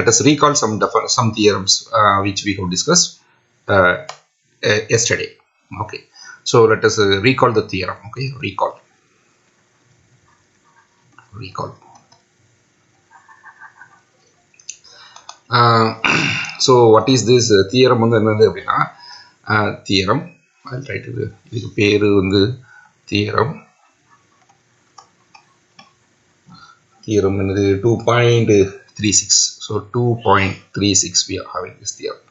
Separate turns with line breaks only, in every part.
let us recall some theorems which we have discussed yesterday. Okay, so let us recall the theorem. Okay, recall. So what is this theorem? Theorem, I'll try to theorem. Theorem is 2.36. So 2.36 we are having this theorem.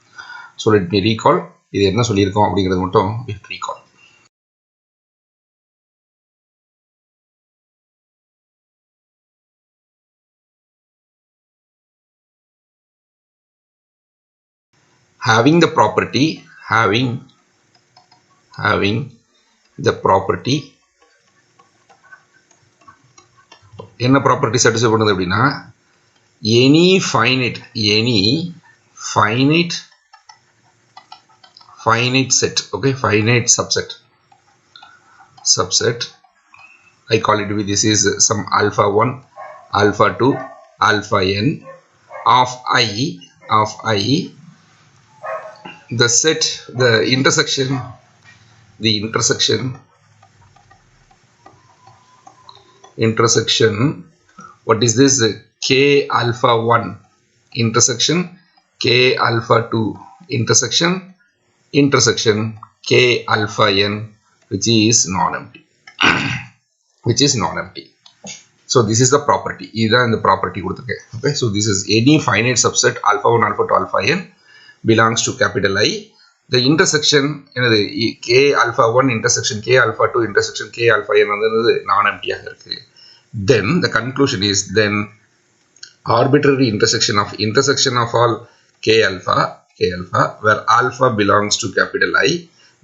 So let me recall. இது என்ன சொல்லியிருக்கோம் அப்படிங்கிறது மட்டும் recall. Having the property என்ன property satisfy பண்ணுது அப்படின்னா any finite set, okay, finite subset, I call it with this is some alpha 1 alpha 2 alpha n of I the set, the intersection what is this k alpha 1 intersection k alpha 2 intersection k alpha n which is non-empty. So this is the property. Either in the property. Okay, so this is any finite subset alpha 1 alpha 2 alpha n belongs to capital I. The intersection k alpha 1 intersection k alpha 2 intersection k alpha n non-empty. Then the conclusion is then arbitrary intersection of all k alpha where alpha belongs to capital I,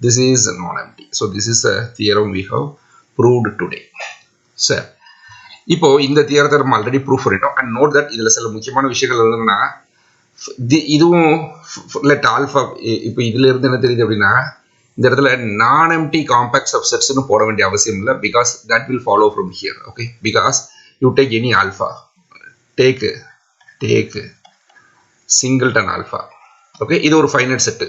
this is non-empty. So this is a theorem we have proved today. So இப்போ இந்த தியரத்தை நம்ம already prove பண்ணிட்டோம். And note that இதில் சில முக்கியமான விஷயங்கள் என்னன்னா இதுவும் லெட் ஆல்ஃபா இப்போ இதுல இருந்து என்ன தெரியுது அப்படின்னா இந்த இடத்துல நான் எம்டி காம்பாக்ட் சப்செட்ஸ்னு போட வேண்டிய அவசியம் இல்லை. Because that will follow from here. Okay, because you take any alpha, take singleton alpha. Okay, இது ஒரு ஃபைனைட் செட்டு.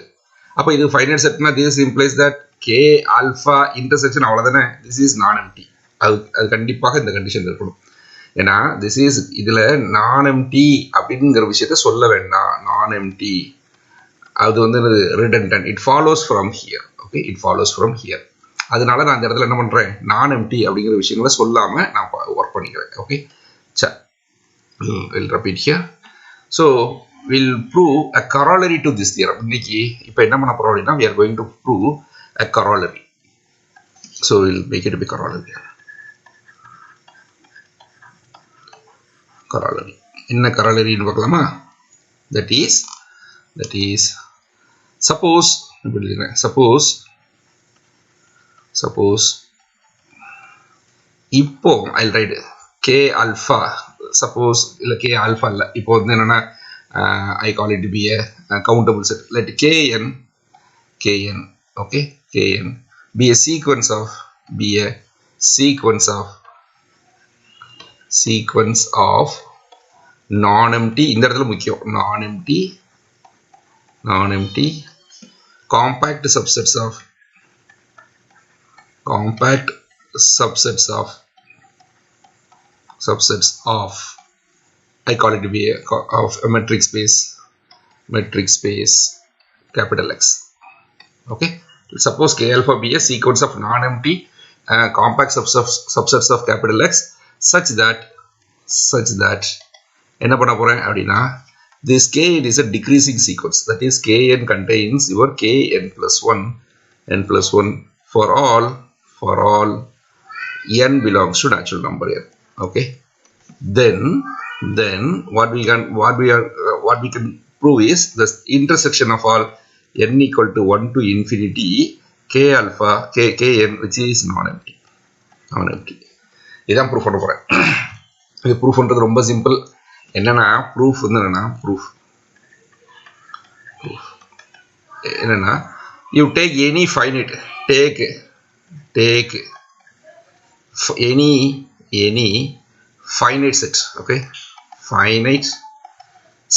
அப்போ இது ஃபைனைட் செட்னா this implies that K alpha intersection அவ்வளோதானே, திஸ் இஸ் நான் எம்டி. அது கண்டிப்பாக இந்த கண்டிஷன் இருக்கணும். ஏன்னா திஸ் இஸ் இதில் நான் எம்டி அப்படிங்கிற விஷயத்த சொல்ல வேண்டாம். நான் எம்டி அது redundant, it follows from here. Okay, it follows from here. அதனால நான் இந்த இடத்துல என்ன பண்ணுறேன், நான் எம்டி அப்படிங்கிற விஷயங்களை சொல்லாமல் நான் ஒர்க் பண்ணிக்கிறேன். ஓகே, சரி, will repeat here. So will prove a corollary to this theorem. இன்னைக்கு இப்போ என்ன பண்ண போகிறோம் அப்படின்னா we are going to prove a corollary. So we'll make it a big corollary. என்ன கரோலரின்னு பார்க்கலாமா? that is suppose இப்போ I'll write k alpha, suppose இல்ல k alpha இல்ல, இப்போ என்னன்னா I call it to be a countable set. Let kn okay, kn be a sequence of non-empty, இந்த இடத்துல முக்கியம் non-empty compact subsets of I call it to be of a metric space capital X. Okay, suppose k alpha be a sequence of non-empty compact subsets of capital X such that என்ன பண்ண போறேன் அப்படின்னா this kn is a decreasing sequence, that is kn contains your kn plus 1 for all n belongs to natural number n. Okay, then what we can prove is the intersection of all n equal to 1 to infinity k alpha kn which is non-empty. இதான் proof பண்ண போறேன். இது proof பண்றது ரொம்ப simple. என்னன்னா proof என்னன்னா you take any finite, take any finite set. Okay, finite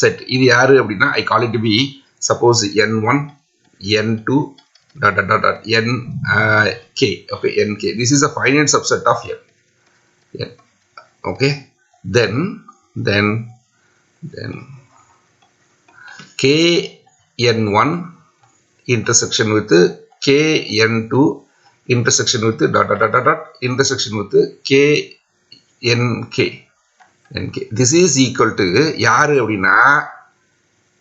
set. இது யாரு அப்படின்னா I call it to be suppose n1 n2 dot dot dot dot n k. Okay, nk. This is a finite subset of n. Okay, then k n1 intersection with k n2 intersection with dot dot dot dot intersection with k nk. This is equal to யாரு அப்படின்னா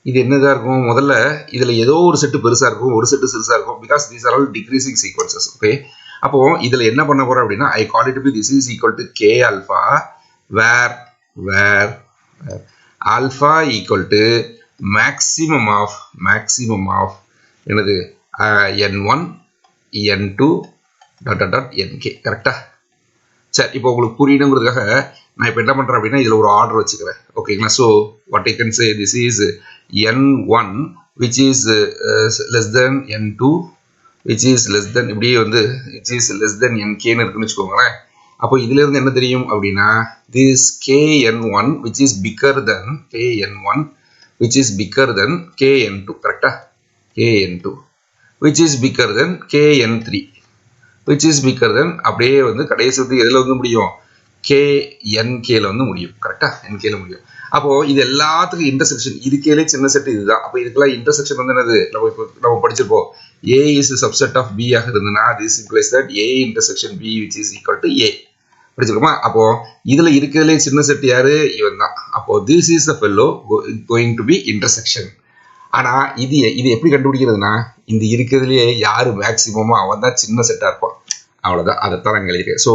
இது என்னதா இருக்கும் முதல்ல இதுல ஏதோ ஒரு set பெருசா இருக்கும் ஒரு செட் சிறுசா இருக்கும் because these are all decreasing sequences. Okay, அப்போ இதுல என்ன பண்ண போறோம் அப்படின்னா I call it to be this is equal to k alpha where alpha equal to maximum of என்னது n1 n2 dot dot dot nk. கரெக்டா? சரி, இப்போ உங்களுக்கு புரியணுங்கிறதுக்காக நான் இப்போ என்ன பண்றேன் அப்படின்னா இதுல ஒரு ஆர்டர் வச்சுக்கிறேன். ஓகேங்களா? So what I can say this is n1 which is less than n2 which is less than இப்படியே வந்து which is less than nk ன்னு இருக்குன்னு வச்சுக்கோங்களேன். அப்போ இதுல இருந்து என்ன தெரியும் அப்படின்னா this kn1 which is bigger than kn1 which is bigger than kn2. கரெக்டா? kn2 which is bigger than kn3 which is bigger than அப்படியே வந்து கடைசி வந்து எதுல வந்து முடியும் nk ல வந்து முடியும். கரெக்டா? nk ல முடியும். அப்போ இது எல்லாத்துக்கும் இன்டர்செக்ஷன் இதுக்கேலே சின்ன செட் இதுதான். அப்போ இதுக்கெல்லாம் இன்டர்செக்ஷன் வந்து என்னது நம்ம படிச்சிருப்போம். a is a subset of b ஆக இருந்ததுன்னா this implies that a intersection b which is equal to a. படிச்சிருக்கோமா? அப்போ இதுல இருக்கிறதுலே சின்ன செட் யாரு? இவன் தான். அப்போ this is the fellow going to be intersection. ஆனா இது எப்படி கண்டுபிடிக்கிறதுனா இந்த இருக்கிறதுலயே யாரு மேக்ஸிமமோ அவன் தான் சின்ன செட்டா இருப்பான். அவ்வளவுதான். அதைத்தான் நாங்க எழுதிருக்கேன். So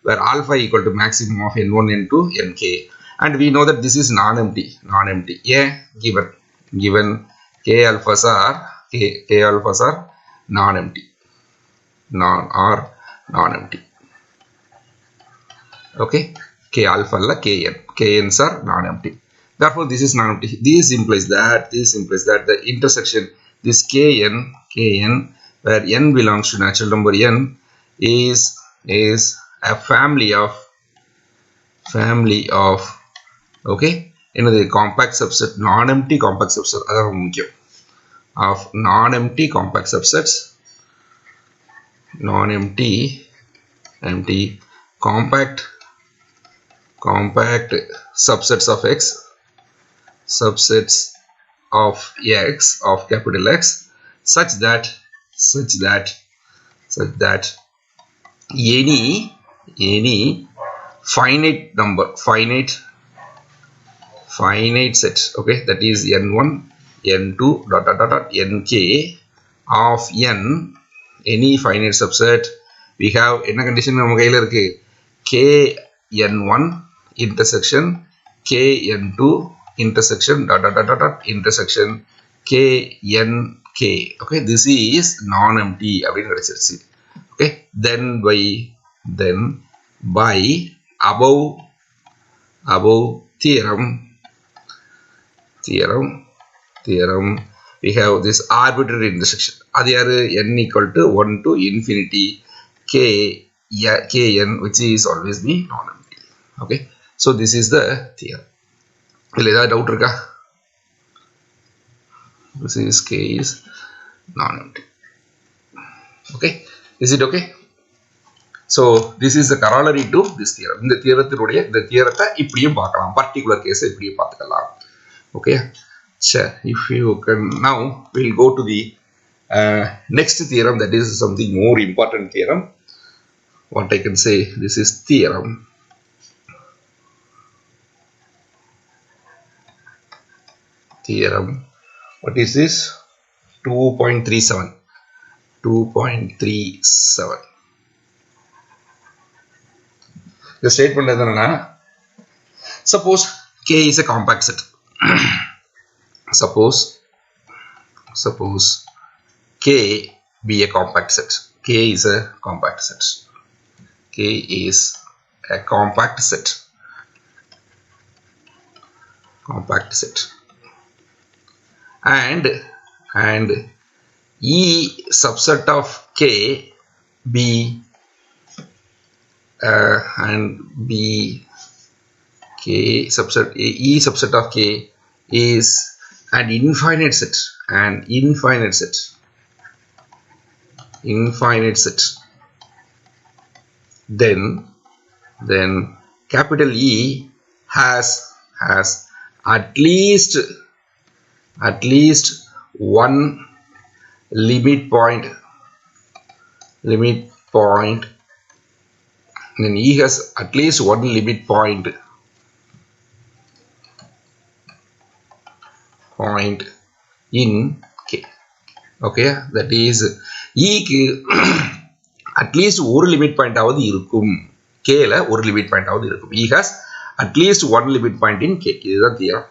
where alpha equal to maximum of n1 n2 nk and we know that this is non-empty. Yeah, given k alphas are non-empty. Non-empty. Okay, k alpha la kns are non-empty. Therefore this is non-empty. This implies that the intersection this kn where n belongs to natural number n is a family of okay என்னது compact subset non-empty compact subset அதான் முக்கியம் of non-empty compact subsets compact subsets of x of capital X such that any finite set, okay, that is n1 n2 dot dot dot nk of n any finite subset we have என்ன condition நம்ம கையில இருக்கு k n1 intersection k n2 intersection dot dot dot dot intersection k nk. Okay, this is non-empty அப்படின்னு கிடைச்சிருச்சு. Okay, then by above theorem we have this arbitrary intersection. அது யாரு? n equal to 1 to infinity kn which is always be non-empty. Okay, so this is the theorem. இல்ல ஏதாவது doubt இருக்கா? This is k is non-empty. Okay, is it okay? So this is the corollary to this theorem. இந்த தியரத்தை இப்படியும் பார்க்கலாம். particular case இப்படியும் பார்த்துக்கலாம். Okay, sure. If you can now we'll go to the next theorem, that is something more important theorem. What I can say, this is theorem what is this? 2.37 the statement is suppose k is a compact set. suppose k be a compact set. K is a compact set. And E subset of K be and B K subset E subset of K is an infinite set, then capital E has at least one limit point, then E has at least one limit point in K. Okay, that is E க்கு at least ஒரு limit point ஆவது இருக்கும், K ல ஒரு limit point ஆவது இருக்கும். E has at least one limit point in K. இதுதான் theorem.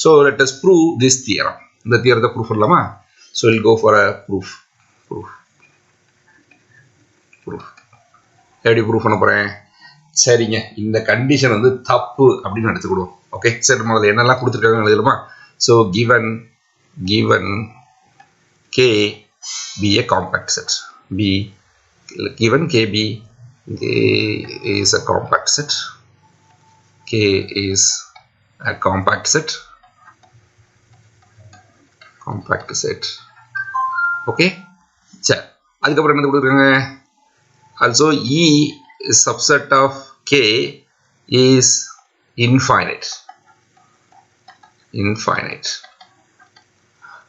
So let us prove this theorem. இந்த theorem proof பண்ணலாமா? So we'll go for a proof. எப்படி proof பண்ண போறேன்? சரிங்க, இந்த கண்டிஷன் வந்து தப்பு அப்படின்னு எடுத்துக்கிடுவோம். ஓகே, சரி, முதல்ல என்னெல்லாம் கொடுத்துருக்காங்க எழுதலாமா? So given K be a compact set, given K is a compact set, K is a compact set. Okay, சரி, அதுக்கப்புறம் என்ன கொடுக்குறாங்க? Also E is subset of K is infinite.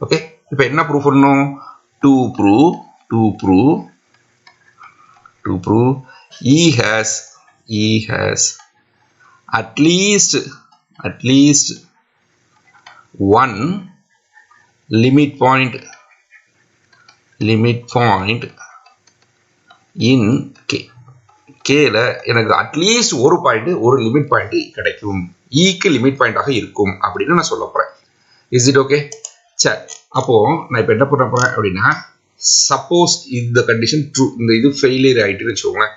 Okay, இப்போ என்ன proof பண்ணணும்? To prove E has at least one limit point in K. K ல எனக்கு at least ஒரு பாயிண்ட், ஒரு லிமிட் பாயிண்ட் கிடைக்கும், ஈக்கு லிமிட் பாயிண்டாக இருக்கும் அப்படின்னு நான் சொல்ல போறேன். Is it okay? சரி, அப்போ நான் இப்போ என்ன பண்ண போறேன் அப்படின்னா, சப்போஸ் இந்த கண்டிஷன் ட்ரூ, இந்த இது ஃபெயிலியர் ஆயிட்டுன்னு வச்சுக்கோங்களேன்.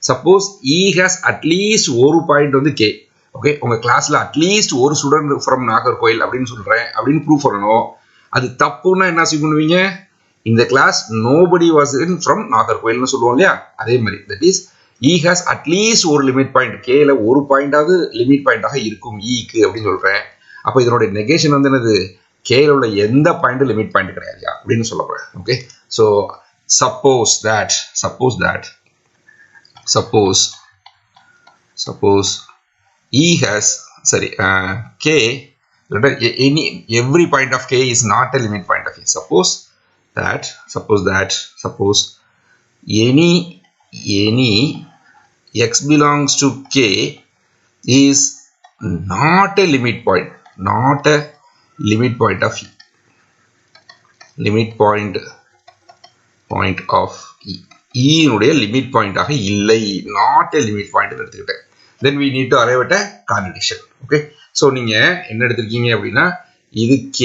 சப்போஸ் E has அட்லீஸ்ட் ஒரு பாயிண்ட் வந்து K. ஓகே, உங்க கிளாஸ்ல அட்லீஸ்ட் ஒரு ஸ்டூடெண்ட் ஃப்ரம் நாகர்கோயில் அப்படின்னு சொல்றேன் அப்படின்னு ப்ரூவ் பண்ணணும். அது தப்புன்னா என்ன அசியூம் பண்ணுவீங்க? இந்த class nobody was in from நாகர்கோயில்னு சொல்லுவோம் இல்லையா? அதே மாதிரி that is E has at least ஒரு லிமிட் பாயிண்ட், Kல ஒரு பாயிண்டாவது லிமிட் பாயிண்டாக இருக்கும் ஈக்கு அப்படின்னு சொல்றேன். அப்போ இதனுடைய நெகேஷன் வந்து என்னது? Kல உள்ள எந்த பாயிண்ட் லிமிட் பாயிண்ட் கிடையாது அப்படின்னு சொல்ல போறேன். Okay, so suppose E has K, every point of K is not a limit point of E. Suppose that any x belongs to K is not a limit point of E. E னுடைய limit point ஆக இல்லை, not a limit point எடுத்துக்கிட்டேன். Then we need to arrive at a condition. Okay, so நீங்க என்ன எடுத்துக்கிங்க அப்படின்னா, இது K,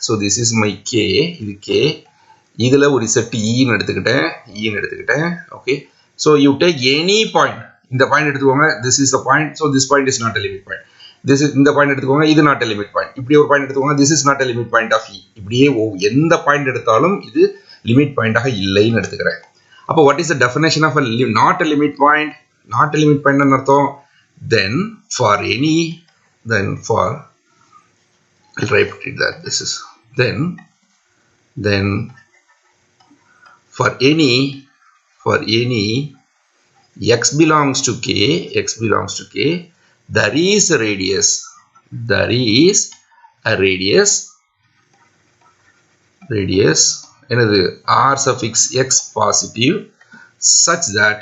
so this is my K, இது K, இதுல ஒரு செட் E ன்னு எடுத்துக்கிட்டேன். Okay, so you take any point, இந்த பாயிண்ட் எடுத்துக்கோங்க, this is the point, so this point is not a limit point. This is இந்த பாயிண்ட் எடுத்துக்கோங்க, இது not a limit point. இப்படி ஒரு பாயிண்ட் எடுத்துக்கோங்க, this is not a limit point of E. இப்படியே எந்த பாயிண்ட் எடுத்தாலும் இது லிமிட் பாயிண்டாக இல்லைன்னு எடுத்துக்கிறேன். அப்போ what is the definition of a not a limit point? Not a limit point ன்னு அர்த்தம், then for I'll write it that this is then for any x belongs to K, there is a radius another r suffix x positive such that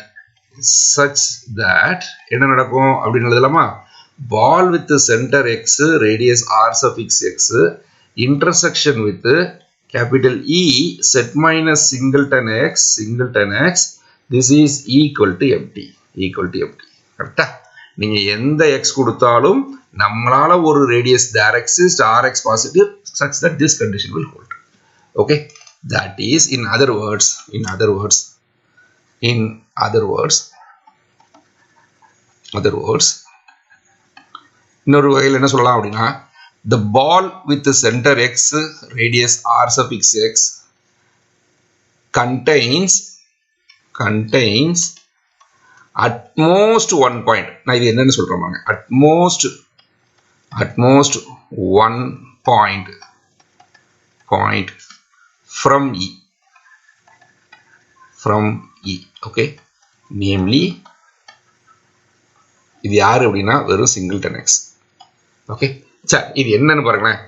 என்ன நடக்கும் அப்படின்னு எழுதலாமா? ball with the center x, radius r suffix x, intersection with capital E set minus singleton x, this is equal to empty. கரெக்டா? நீங்க எந்த x கொடுத்தாலும் நம்மளால ஒரு radius there exists, rx positive such that this condition will hold. Okay, that is in other words இன்னொரு வகையில் என்ன சொல்லலாம் அப்படின்னா, the ball with the center x, radius r suffix x contains at most one point. நான் இது என்னன்னு சொல்றேன், at most one point from E, okay, namely இது யாரு அப்படின்னா வெறும் singleton x, okay. சரி, இது என்னன்னு பாருங்களேன்.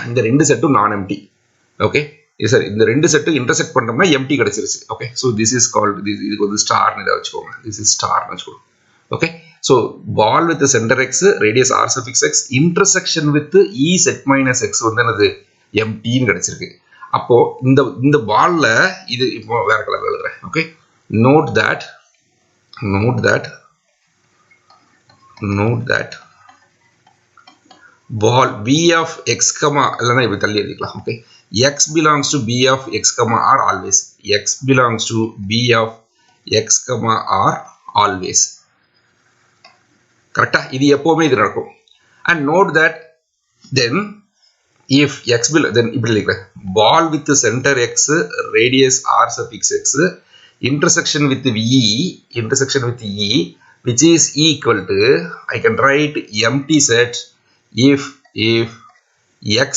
இந்த ரெண்டு செட்டும் நான் எம்டி, ஓகே. சரி, இந்த ரெண்டு செட்டும் இன்டர்செக்ட் பண்ணோம்னா எம்டி கிடைச்சிருச்சு, okay. So this is called, இதுக்கு வந்து ஸ்டார்னு இதை வச்சுக்கோங்க, திஸ் இஸ் ஸ்டார்னு வச்சுக்கோங்க, okay. So ball with centre X radius r suffix x intersection with E set minus x வந்து என்னது எம்டின்னு கிடைச்சிருக்கு. அப்போ இந்த பால்ல இது இப்போ வேற கலர்ல எழுதுறேன், okay. Note that ball b of x comma இல்லனா இப்படி தள்ளி எழுதிக்கலாம், okay. x belongs to b of x comma r always, x belongs to b of x comma r always, கரெக்ட்டா? இது எப்பவுமே இது நடக்கும். and note that then if x then இப்படி எழுதிக்கலாம், ball with the center x radius r suffix x intersection with e which is equal to, I can write empty set if x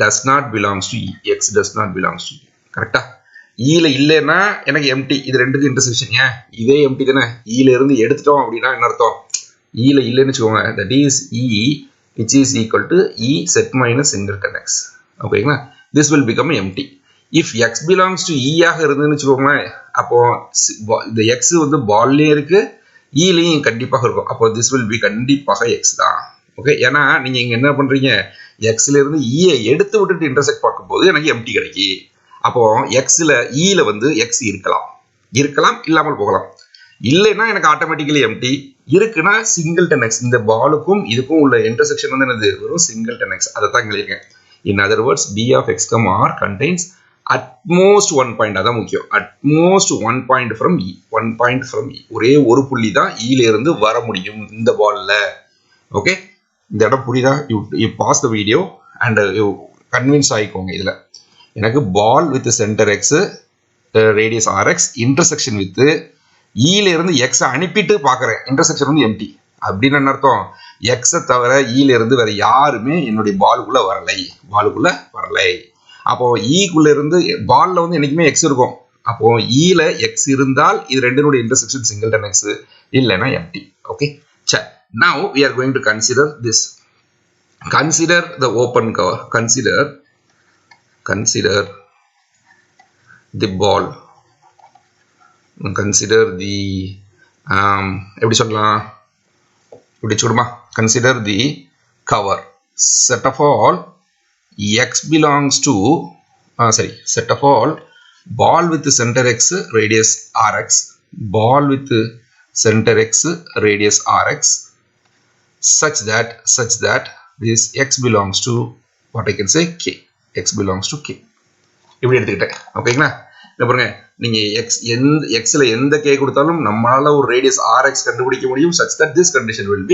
does not belongs to e, x does not belongs to e, கரெக்ட்டா? ஈல இல்லைன்னா எனக்கு empty, இது ரெண்டுக்கு intersection, ஏன் இதே empty தானே. ஈல இருந்து எடுத்துட்டோம் அப்படின்னா என்ன அர்த்தம், ஈல இல்லைன்னு வச்சுக்கோங்க, that is e which is equal to e set minus singleton x, ஓகேங்களா. this will become empty. if x belongs to e ஆக இருந்துன்னு வச்சுக்கோங்களேன், அப்போ இந்த x வந்து பால்லையும் இருக்கு ஈலையும் கண்டிப்பாக இருக்கும், அப்போ this will be கண்டிப்பாக x தான், ஓகே. ஏன்னா நீங்க இங்க என்ன பண்றீங்க, எக்ஸ்ல இருந்து ஈயை எடுத்து விட்டுட்டு இன்டர்செக்ட் பார்க்கும்போது எனக்கு எம்டி கிடைக்கி. அப்போ எக்ஸ்ல ஈல வந்து எக்ஸ் இருக்கலாம் இல்லாமல் போகலாம், இல்லைன்னா எனக்கு ஆட்டோமேட்டிக்கலி எம்டி, இருக்குன்னா சிங்கிள்டன் எக்ஸ். இந்த பாலுக்கும் இதுக்கும் உள்ள இன்டர்செக்ஷன் வந்து என்னது வெறும் சிங்கிள்டன் எக்ஸ், அதை தான் எழுதிருக்கேன். In other words b of x, r contains at most 1 point, அதான் முக்கியம், at most 1 point from e, 1 point from e, ஒரே ஒரு புள்ளி தான் ஈல இருந்து வர முடியும் இந்த பால்ல, ஓகே. இந்த இடம் புரியுதா? You pass the video and you convince ஆகிக்கோங்க. இதில் எனக்கு ball with centre X radius r x intersection with ஈல இருந்து எக்ஸை அனுப்பிட்டு பார்க்குறேன், இன்டர்செக்ஷன் வந்து எம்டி அப்படின்னு என்ன அர்த்தம், எக்ஸை தவிர ஈல இருந்து வேற யாருமே என்னுடைய பாலுக்குள்ள வரலை. அப்போ ஈக்குள்ள இருந்து பால்ல வந்து என்னைக்குமே எக்ஸ் இருக்கும், அப்போ ஈல எக்ஸ் இருந்தால் இது ரெண்டினுடைய இன்டர்செக்ஷன் சிங்கிள்டன் எக்ஸ், இல்லைன்னா எம்டி, ஓகே. சரி, now we are going to consider this. Consider the open cover. Consider the ball. Consider the எப்படி சொல்லலாம், இப்படி சொல்லுமா, consider the cover. Set of all x belongs to set of all ball with center x radius rx, ball with center x radius rx such that this x belongs to what I can say k, x belongs to k, இப்படி எடுத்துக்கிட்டேன், ஓகேங்களா. இந்த பாருங்க, நீங்க xல எந்த k கொடுத்தாலும் நம்மளால ஒரு ரேடியஸ் rx கண்டுபிடிக்க முடியும், such that this condition will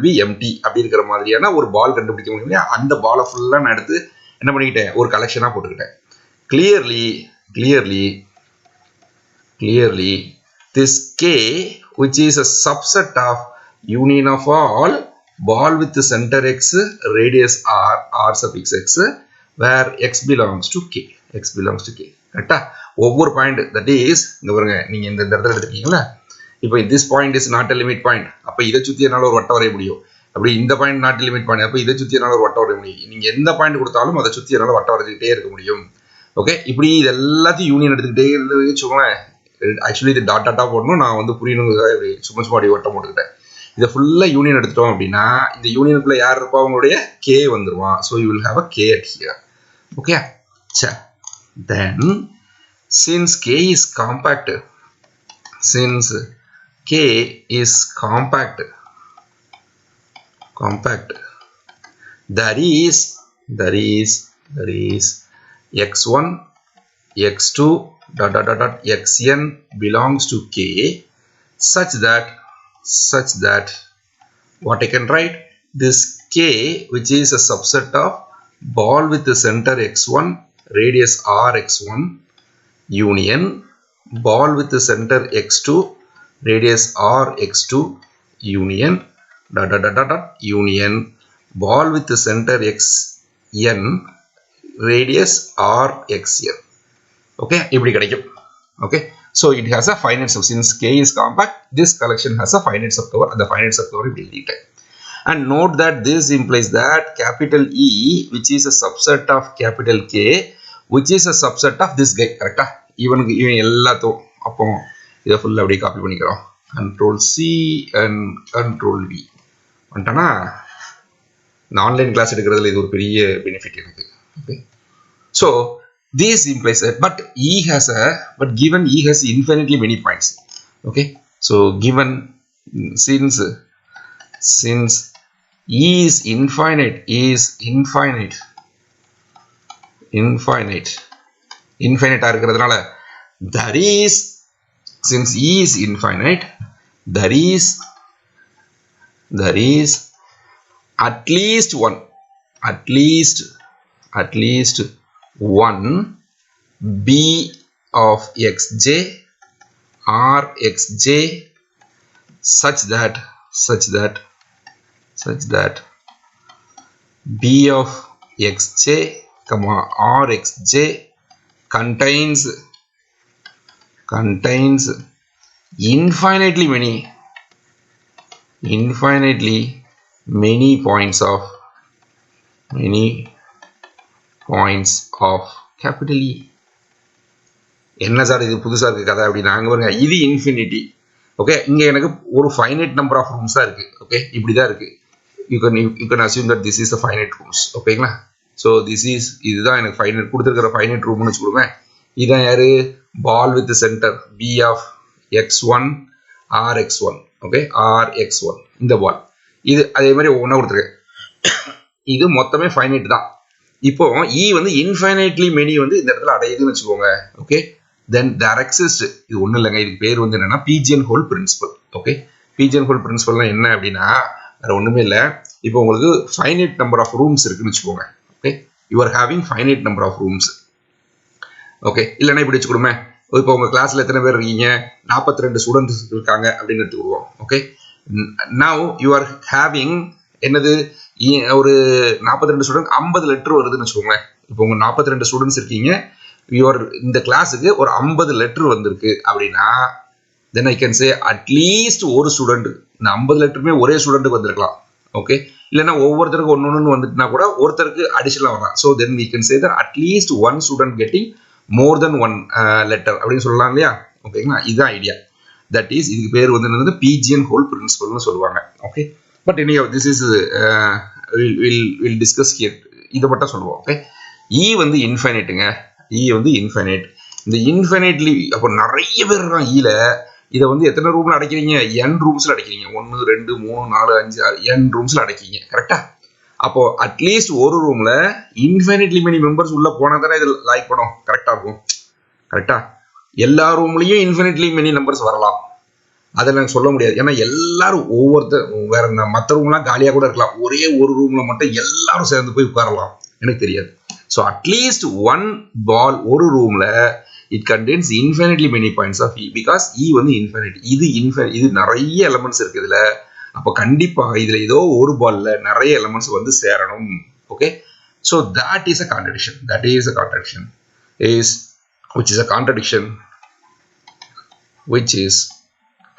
be empty அப்படி இருக்கிற மாதிரியான ஒரு பால் கண்டுபிடிக்க முடியும். அந்த பாலை ஃபுல்லா நான் எடுத்து என்ன பண்ணிக்கிட்டேன், ஒரு கலெக்ஷனா போட்டுக்கிட்டேன். clearly this k which is a subset of union of all ball with the center x radius r suffix x where x belongs to k, கரெக்ட்டா? ஒவ்வொரு பாயிண்ட், that is இங்க பாருங்க, நீங்க இந்த இடத்துல எடுத்துட்டீங்களா, இப்போ this point is not a limit point, அப்ப இதை சுத்தி என்னால ஒரு வட்டம் வரைய முடியும். அப்படி இந்த point not a limit point, அப்ப இதை சுத்தி என்னால ஒரு வட்டம் வரைய முடியும். நீங்க எந்த பாயிண்ட் கொடுத்தாலும் அதை சுத்தி என்னால வட்டம் வரைஞ்சிக்கிட்டே இருக்க முடியும், ஓகே. இப்படி இது எல்லாத்தையும் யூனியன் எடுத்துக்கிட்டே வச்சுக்கோங்களேன். ஆக்சுவலி இது டாட்டா போடணும், நான் வந்து புரியணுங்கிறதுக்காக இப்படி சும்மா அப்படி வட்டம் போட்டுக்கிட்டேன். இதை ஃபுல்லாக யூனியன் எடுத்துட்டோம் அப்படின்னா இந்த யூனியனுக்குள்ள யார் இருப்பா, அவங்களுடைய கே வந்துருவான். So you will have a K at here, okay. சரி, தென் since k is compact, there is x1 x2 ... xn belongs to k such that what I can write, this k which is a subset of ball with the center x1 radius r x1 union ball with the center x2 radius r x2 union ... union ball with the center xn radius r xn. Okay, இப்படி கிடைக்கும். Okay, so it has a finite subcover. Since K is compact, this collection has a finite subcover. The finite subcover இப்படி எழுதிட்டேன். And note that this implies that capital E, which is a subset of capital K, which is a subset of this guy. Correct? இவன் எல்லாத்தும் அப்போ இதை ஃபுல்லாக அப்படியே copy பண்ணிக்கிறோம். Control C and Control V. வந்துட்டானா இந்த ஆன்லைன் கிளாஸ் எடுக்கிறதுல இது ஒரு பெரிய பெனிஃபிட் இருக்கு. Okay, so this implies that, but given E has infinitely many points. Okay, so given since E is infinite இருக்கிறதுனால there is, since E is infinite, there is at least one B of xj r xj such that B of xj comma r xj contains infinitely many points of capital E. என்ன sir இது புதுசா இருக்கு கதை அப்படி நாங்க பாருங்க இது infinity. Okay, இங்க எனக்கு ஒரு ஃபைனைட் நம்பர் ஆஃப் ரூம்ஸ் தான் இருக்கு. ஓகே, இப்படி தான் இருக்கு. you can assume that this is the finite rooms. ஓகேங்களா? so இதுதான் எனக்கு ஃபைனைட் கொடுத்திருக்கிற ஃபைனைட் ரூம்னு வச்சுக்கோங்க. இதான் யாரு? ball with the center B of x1 r x1. Okay, r x1 இந்த பால். இது அதே மாதிரி ஒவ்வொன்றா கொடுத்துருக்கேன். இது மொத்தமே ஃபைனைட் தான். இப்போ E வந்து இன்ஃபைனைட்லி மெனி வந்து இந்த இடத்துல அடையுதுன்னு வச்சுக்கோங்க. ஓகே, then there exists, இது ஒன்றும் இல்லைங்க, இதுக்கு பேர் வந்து என்னன்னா pigeon hole principle. Okay, pigeon hole principle என்ன அப்படின்னா வேற ஒன்றுமே இல்லை. இப்போ உங்களுக்கு ஃபைனைட் நம்பர் ஆஃப் ரூம்ஸ் இருக்குன்னு வச்சுக்கோங்க. Okay, you are having finite number of rooms. Okay, இல்லைன்னா இப்படி வச்சுக்கணுமே, இப்போ உங்கள் கிளாஸில் எத்தனை பேர் இருக்கீங்க? 42 ஸ்டூடெண்ட்ஸ் இருக்காங்க அப்படின்னு எடுத்துக்கிடுவோம். Okay, now you are having என்னது ஒரு 42 ஸ்டூடெண்ட் 50 லெட்டர் வருதுன்னு வச்சுக்கோங்களேன். இப்போ உங்க 42 ஸ்டூடெண்ட்ஸ் இருக்கீங்க, இந்த கிளாஸுக்கு ஒரு 50 லெட்டர் வந்திருக்கு அப்படின்னா தென் ஐ கேன் சே அட்லீஸ்ட் ஒரு ஸ்டூடெண்ட், இந்த 50 லெட்டருமே ஒரே ஸ்டூடெண்ட்டுக்கு வந்திருக்கலாம். ஓகே, இல்லைன்னா ஒவ்வொருத்தருக்கு ஒன்று வந்துட்டுனா கூட ஒருத்தருக்கு அடிஷனலாக வரலாம். So then we can say that at least one student getting more then one letter அப்படின்னு சொல்லலாம் இல்லையா? ஓகேங்களா, இதுதான் ஐடியா. தட் இஸ் இதுக்கு பேர் வந்து என்னது pigeon hole principle சொல்லுவாங்க. Okay, but anyhow this is we'll discuss here. இதை மட்டும் சொல்லுவோம். ஓகே, E வந்து இன்ஃபைனைட்டுங்க. E வந்து இன்ஃபைனைட். இந்த இன்ஃபைனைட்லி அப்போ நிறைய பேர் இருக்காங்க ஈல. இதை வந்து எத்தனை ரூம்ல அடைக்கிறீங்க? n ரூம்ஸ்ல அடைக்கிறீங்க. 1 2 3 4 5 6 n ரூம்ஸ்ல அடைக்கிறீங்க. கரெக்டா? அப்போ அட்லீஸ்ட் ஒரு ரூம்ல இன்ஃபைனைட்லி மெனி மெம்பர்ஸ் உள்ள போனா தானே இது லைக் பண்ணும். கரெக்டா இருக்கும். கரெக்டா? எல்லா ரூம்லயும் இன்ஃபைனைட்லி மெனி நம்பர்ஸ் வரலாம், அதை எனக்கு சொல்ல முடியாது. ஏன்னா எல்லாரும் ஒவ்வொருத்தர் வேற மற்ற ரூம்லாம் காலியாக கூட இருக்கலாம். ஒரே ஒரு ரூம்ல மட்டும் எல்லாரும் சேர்ந்து போய் உட்காரலாம், எனக்கு தெரியாது. ஸோ அட்லீஸ்ட் ஒன் பால் ஒரு ரூம்ல it contains infinitely many points of E, because E வந்து இன்ஃபைனைட். இது நிறைய எலமெண்ட்ஸ் இருக்கு இதுல. அப்போ கண்டிப்பா இதுல ஏதோ ஒரு பால்ல நிறைய எலமெண்ட்ஸ் வந்து சேரணும். Okay, so that is a contradiction. which is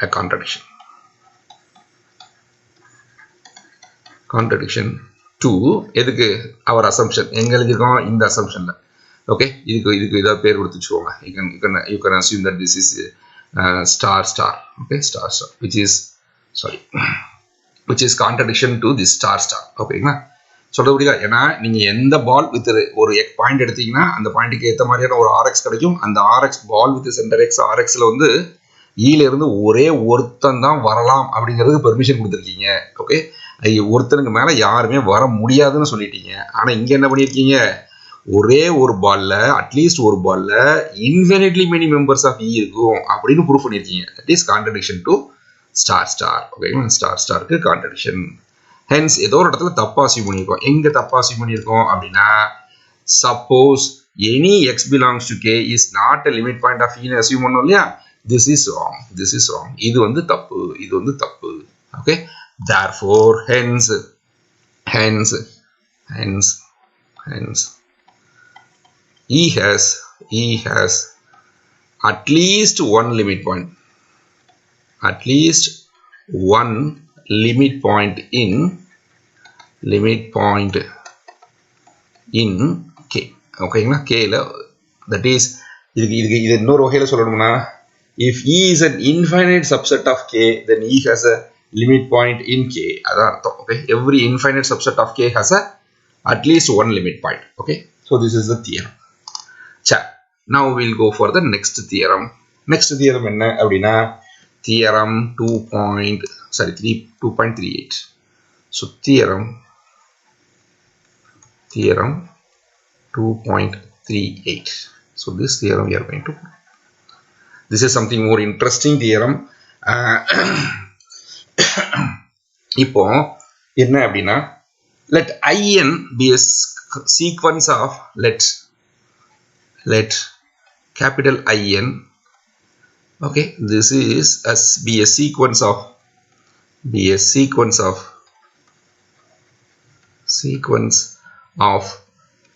a contradiction to எதுக்கு? our assumption. எங்க எழுதிருக்கோம்? இந்த assumptionல. ஓகே, இதுக்கு ஏதாவது பேர் கொடுத்துச்சுக்கோங்க. you can assume that this is star. Okay, star which is contradiction to this star. ஓகேங்களா, சொல்ல முடியுதா? ஏன்னா நீங்க எந்த பால் வித் ஒரு பாயிண்ட் எடுத்தீங்கன்னா அந்த பாயிண்ட்டுக்கு ஏற்ற மாதிரியான ஒரு RX கிடைக்கும். அந்த RX ball with centre X RXல வந்து ஈல இருந்து ஒரே ஒருத்தன் தான் வரலாம் அப்படிங்கிறதுக்கு பெர்மிஷன் கொடுத்துருக்கீங்க. ஓகே, ஒருத்தனுக்கு மேல யாருமே வர முடியாதுன்னு சொல்லிட்டீங்க. ஆனா இங்க என்ன பண்ணிருக்கீங்க? ஒரே ஒரு பால்ல அட்லீஸ்ட் ஒரு பால்ல infinitely many members of E இருக்கும் அப்படின்னு ப்ரூவ் பண்ணிருக்கீங்க. That is contradiction to star. ஓகேங்களா, ஸ்டாருக்கு கான்ட்ரடிக்ஷன். ஹென்ஸ் ஏதோ ஒரு இடத்துல தப்பா அசியூம் பண்ணியிருக்கோம். எங்க தப்பா அசியூம் பண்ணியிருக்கோம் அப்படின்னா, suppose any x belongs to K is not a limit point of E ன்னு அசியூம் பண்ணோம் இல்லையா? this is wrong. இது வந்து தப்பு. Okay, therefore hence hence E has at least one limit point, in K. ஓகேங்களா? K ல that is இது இன்னொரு வகையில சொல்லணும்னா if E is an infinite subset of K then E has a limit point in K. அதான் அர்த்தம். Okay, every infinite subset of K has a at least one limit point. Okay, so this is the theorem. Now we'll go for the next theorem. Next theorem என்ன அப்படின்னா theorem 2.38. so theorem 2.38. so this theorem we are going to, this is something more interesting theorem. இப்போ என்ன அப்படின்னா let in be a sequence of let capital In, okay, this is be a sequence of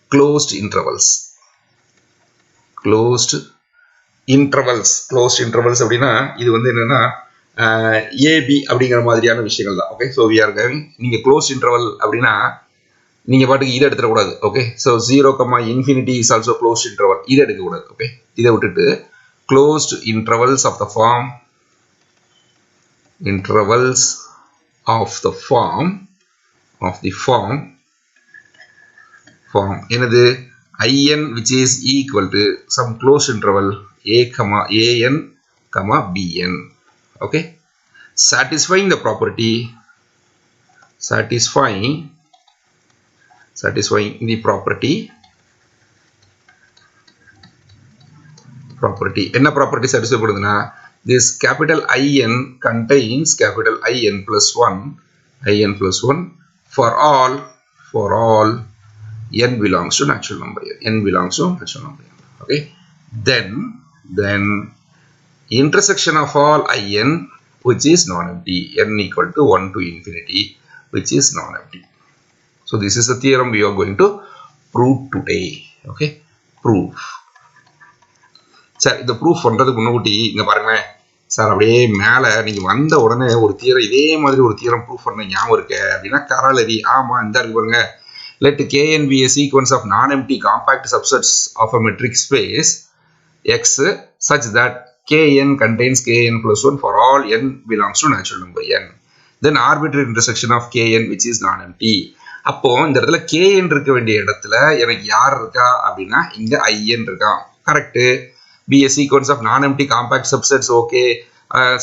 closed intervals அப்படின்னா இது வந்து என்னன்னா AB அப்படிங்கிற மாதிரியான விஷயங்கள் தான். Okay, so we are going, நீங்க closed interval அப்படின்னா நீங்க பாட்டுக்கு இதை எடுத்துடக்கூடாது. Okay, so 0, infinity is also closed interval, இதை எடுக்கக்கூடாது. ஓகே, இதை விட்டுட்டு closed intervals of the form என்னது In which is equal to some closed interval an, bn. Okay, satisfying the property என்ன property satisfy பண்ணுதுன்னா this capital In contains capital In plus 1 for all n belongs to natural number. Okay, then intersection of all In which is non-empty, n equal to 1 to infinity, which is non-empty. So this is the theorem we are going to prove today. Okay, proof. சரி, இந்த proof பண்றதுக்கு முன்னாடி இங்க பாருங்க sir, அப்படியே மேல நீங்க வந்த உடனே ஒரு தியரம் இதே மாதிரி ஒரு தியரம் ப்ரூஃப் பண்ண ஞாபகம் இருக்கு அப்படின்னா கராலரி. ஆமா, இந்த இருக்கு பாருங்க. let Kn be a sequence of non-empty compact subsets of a metric space X such that Kn contains Kn plus 1 for all n belongs to natural number n. Then arbitrary intersection of Kn which is non-empty. அப்போ இந்த இடத்துல Kn இருக்க வேண்டிய இடத்துல எனக்கு யார் இருக்கா அப்படின்னா இங்க In இருக்கா. Correct. be a sequence of non-empty compact subsets, okay,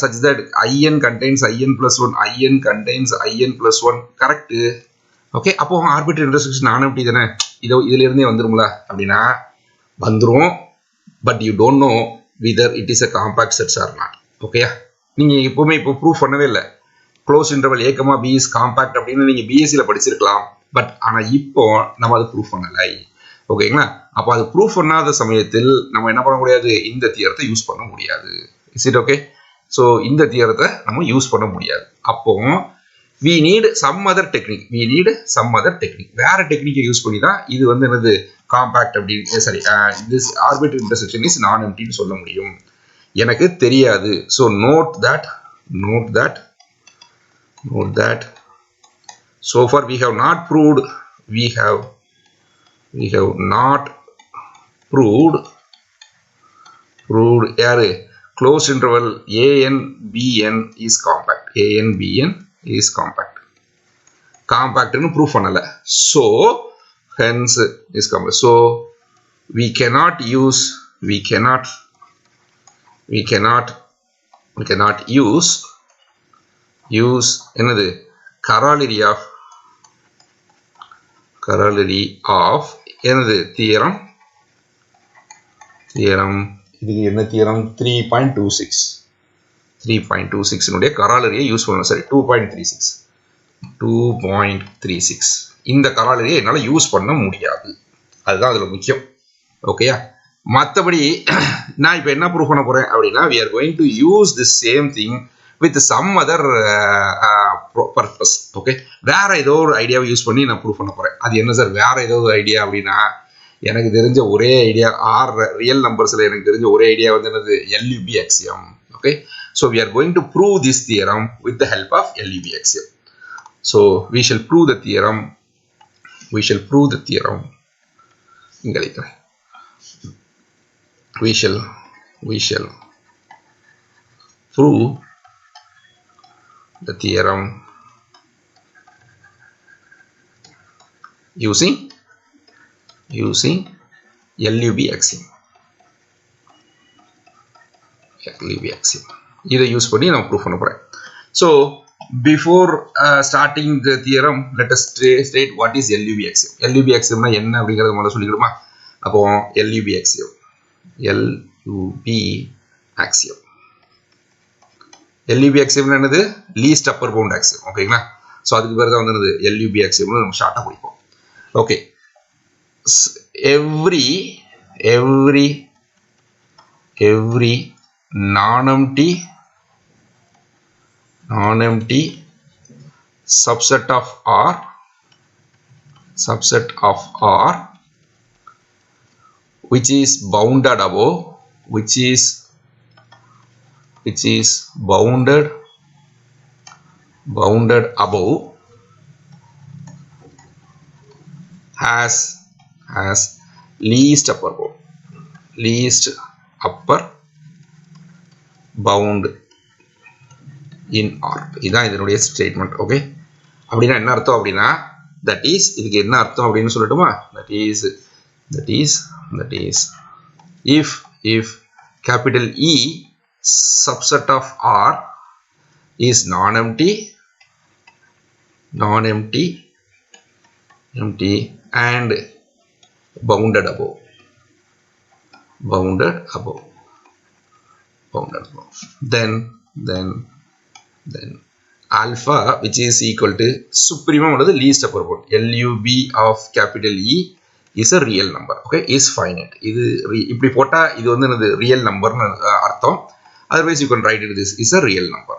such that In contains In plus 1, In contains In plus 1, correct. Okay, அப்போ ஆர்பிட்ரரி இன்டர்செக்ஷன் non-empty தானே, இதுல இருந்தே வந்துரும்ல அப்படின்னா வந்துரும். But you don't know whether it is a compact sets or not. ஓகேயா, நீங்க எப்பவுமே இப்போ ப்ரூஃப் பண்ணவே இல்லை close interval A, B is compact அப்படின்னு நீங்க பிஎஸ்சியில் படிச்சிருக்கலாம். பட் ஆனால் இப்போ நம்ம அது ப்ரூஃப் பண்ணலை. ஓகேங்களா, அப்போ அது ப்ரூஃப் பண்ணாத சமயத்தில் நம்ம என்ன பண்ண முடியாது, இந்த தியரத்தை யூஸ் பண்ண முடியாது. Is it okay? ஸோ இந்த தியரத்தை நம்ம யூஸ் பண்ண முடியாது. அப்போ we need some other technique. வேற டெக்னிக்கை யூஸ் பண்ணி தான் இது வந்து என்னது காம்பாக்ட் அப்படின்னு, sorry, this arbitrary intersection is non-empty ன்னு சொல்ல முடியும். எனக்கு தெரியாது. So note that so far we have not proved யாரு closed interval an bn is compact. Compact ன்னு proof பண்ணல. So hence is compact. So we cannot use என்னது corollary of என்னது theorem இது என்ன theorem 3.26 னுடைய corollary யூஸ் பண்ணணும். சரி, 2.36 இந்த corollary என்னால யூஸ் பண்ண முடியாது. அதுதான் அதுல முக்கியம். ஓகேயா, மற்றபடி நான் இப்போ என்ன ப்ரூவ் பண்ண போறேன் அப்படின்னா we are going to use the same thing with some other purpose. Okay, வேற ஏதோ ஒரு ஐடியாவை யூஸ் பண்ணி நான் ப்ரூவ் பண்ண போறேன். அது என்ன சார் வேற ஏதோ ஒரு ஐடியா அப்படின்னா, எனக்கு தெரிஞ்ச ஒரே ஐடியா ஆர் ரியல் நம்பர்ஸ்ல எனக்கு தெரிஞ்ச ஒரே ஐடியா வந்து என்னது LUB axiom. Okay, so we are going to prove this theorem with the help of LUB axiom. So we shall prove the theorem. We shall prove the theorem. We shall prove the theorem using LUB axiom. LUB axiom. இதை use பண்ணி நான் prove பண்ண போறேன். So before starting the theorem, let us state what is LUB axiom. LUB axiom னா என்ன அப்படிங்கறத முதல்ல சொல்லிடுமா. அப்போ LUB axiom. LUB axiom. LUB axiom என்னது? least upper bound axiom. ஓகேங்களா? சோ அதுக்கு பேர் தான் வந்து LUB axiom னு நம்ம ஷார்ட்டா படிப்போம். Okay. every non-empty subset of R which is bounded above has least upper bound in R. இதான் இதனுடைய ஸ்டேட்மெண்ட். ஓகே, அப்படின்னா என்ன அர்த்தம் அப்படின்னா, that is இதுக்கு என்ன அர்த்தம் அப்படின்னு சொல்லட்டுமா. that is if capital E subset of R is non-empty and bounded above then alpha which is equal to supremum or the least upper bound LUB of capital E is a real number. Okay, is finite. இது இப்படி போட்டா இது வந்து என்னது real number னு அர்த்தம். otherwise you can write it this is a real number.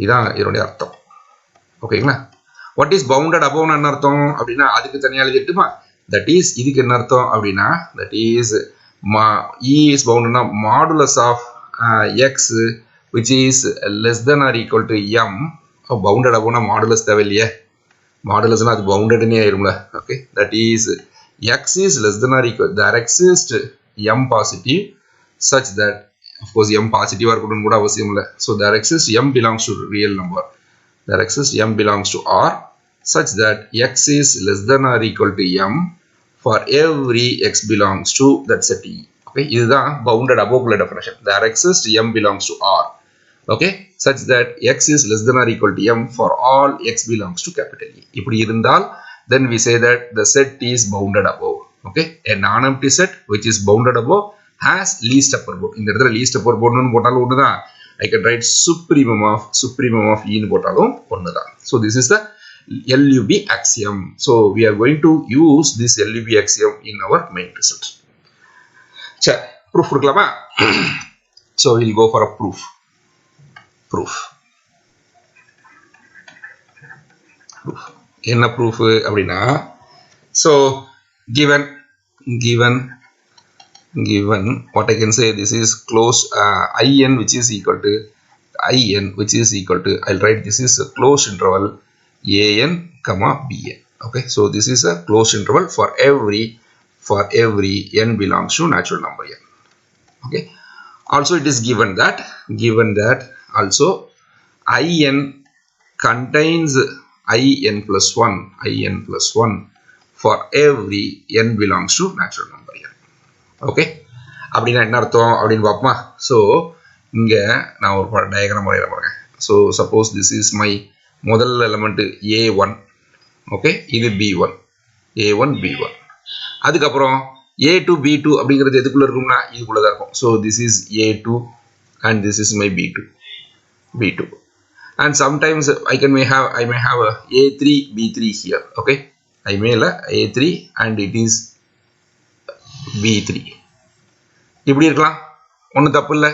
இதான் இதனுடைய அர்த்தம். ஓகேங்களா? what is bounded above னு என்ன அர்த்தம் அப்படின்னா அதுக்கு தனியா எழுதிட்டுமா. that is இதுக்கு என்ன அர்த்தம் அப்படின்னா, that is E is bounded na modulus of x which is less than or equal to m. bounded above na modulus தேவையில்லையே, modulus na அது bounded னே ஆயிரும்ல. okay, that is x is less than or equal, there exists m positive such that, of course m positive இருக்கணும் கூட அவசியம் இல்லை. so there exists m belongs to real number, there exists m belongs to R such that x is less than or equal to m for every x belongs to that set E. Okay, இதுதான் bounded above உள்ள definition. there exists m belongs to R, okay, such that x is less than or equal to m for all x belongs to capital E. இப்படி இருந்தால் then we say that the set is bounded above. okay, a non-empty set which is bounded above has least upper bound. இந்த இடத்துல least upper bound னு போட்டாலும் ஒண்ணுதான், I can write supremum of E னு போட்டாலும் ஒண்ணுதான். so this is the LUB axiom. so we are going to use this LUB axiom in our main result. சரி, proof கொடுக்கலாமா? so we'll go for a proof. என்ன proof அப்படின்னா, so given what I can say, this is closed IN which is equal to I'll write this is a closed interval AN comma BN. okay, so this is a closed interval for every n belongs to natural number n. okay, also it is given that also IN contains IN plus 1 for every n belongs to natural number n. okay, அப்படின்னா என்ன அர்த்தம் அப்படின்னு பார்ப்போமா. so இங்க நான் ஒரு diagram வரையறேன் பாருங்க. so suppose this is my முதல் எலிமெண்ட் A1. ஓகே, இது B1, A1 B1. அதுக்கப்புறம் A2 B2 அப்படிங்கிறது எதுக்குள்ள இருக்கும்னா இதுக்குள்ள தான் இருக்கும். so this is A2 and this is my B2 and sometimes I may have a A3 B3 here. okay, I may have A3 and it is B3. இப்படி இருக்கலாம், ஒன்றும் தப்பு இல்லை.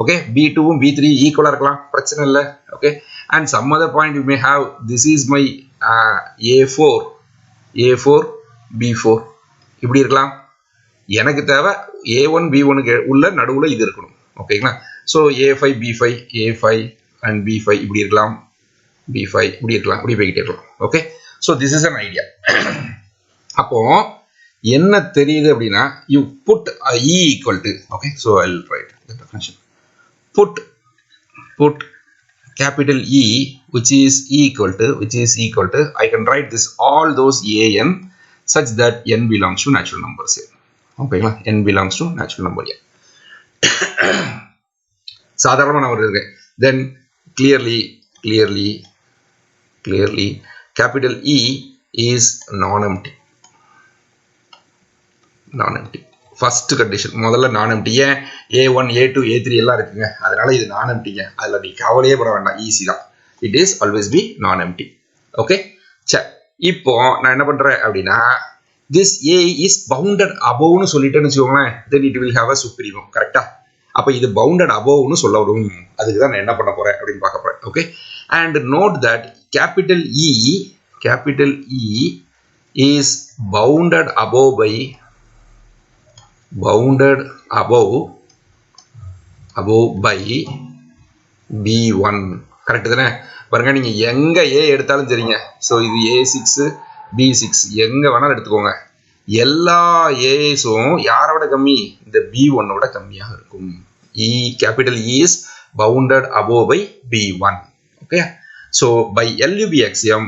ஓகே, b2 b3 ஈக்குவலாக இருக்கலாம், பிரச்சனை இல்லை. Okay, and some other point you may have this is my a4 b4 இப்படி இருக்கலாம். எனக்கு தேவை a1 b1க்கு உள்ள நடுவில் இது இருக்கணும். ஓகேங்களா, so a5 b5 a5 and b5 இப்படி இருக்கலாம், b5 இப்படி இருக்கலாம், இப்படி போய்கிட்டே இருக்கலாம். Okay, so this is an idea. அப்போ என்ன தெரியுது அப்படின்னா, you put e equal to, okay, so I will write the definition. put capital E which is equal to I can write this all those an such that n belongs to natural numbers. Okay, n belongs to natural number. சாதாரணமா நான் வருது. Then clearly capital E is non-empty. First condition முதல்ல நான் empty. ஏன் a1 a2 a3 எல்லாம் இருக்குங்க, அதனால இது நான் எம்டிங்க. அதில் நீ கவலையே பட வேண்டாம், ஈஸி தான். இட் இஸ் ஆல்வேஸ் பி நான் எம்டி. ஓகே, சரி, இப்போ நான் என்ன பண்றேன் அப்படின்னா, திஸ் a இஸ் பவுண்டட் அபோவ்னு சொல்லிட்டேன்னு வச்சுக்கோங்களேன், then it will have a supremum. கரெக்டா? அப்போ இது பவுண்டட் அபோவ்னு சொல்ல வரும், அதுக்கு தான் நான் என்ன பண்ண போறேன் அப்படின்னு பார்க்க போறேன். Okay, and note that capital E is bounded above by b1. Correct தானே? பாருங்க, நீங்க எங்க a எடுத்தாலும் சரிங்க. ஸோ இது a6 b6 எங்க வேணாலும் எடுத்துக்கோங்க. எல்லா aஸும் யாரோட கம்மி? இந்த b1 ஓட கம்மியாக இருக்கும். capital E is bounded above by b1. Okay, so by LUB axiom,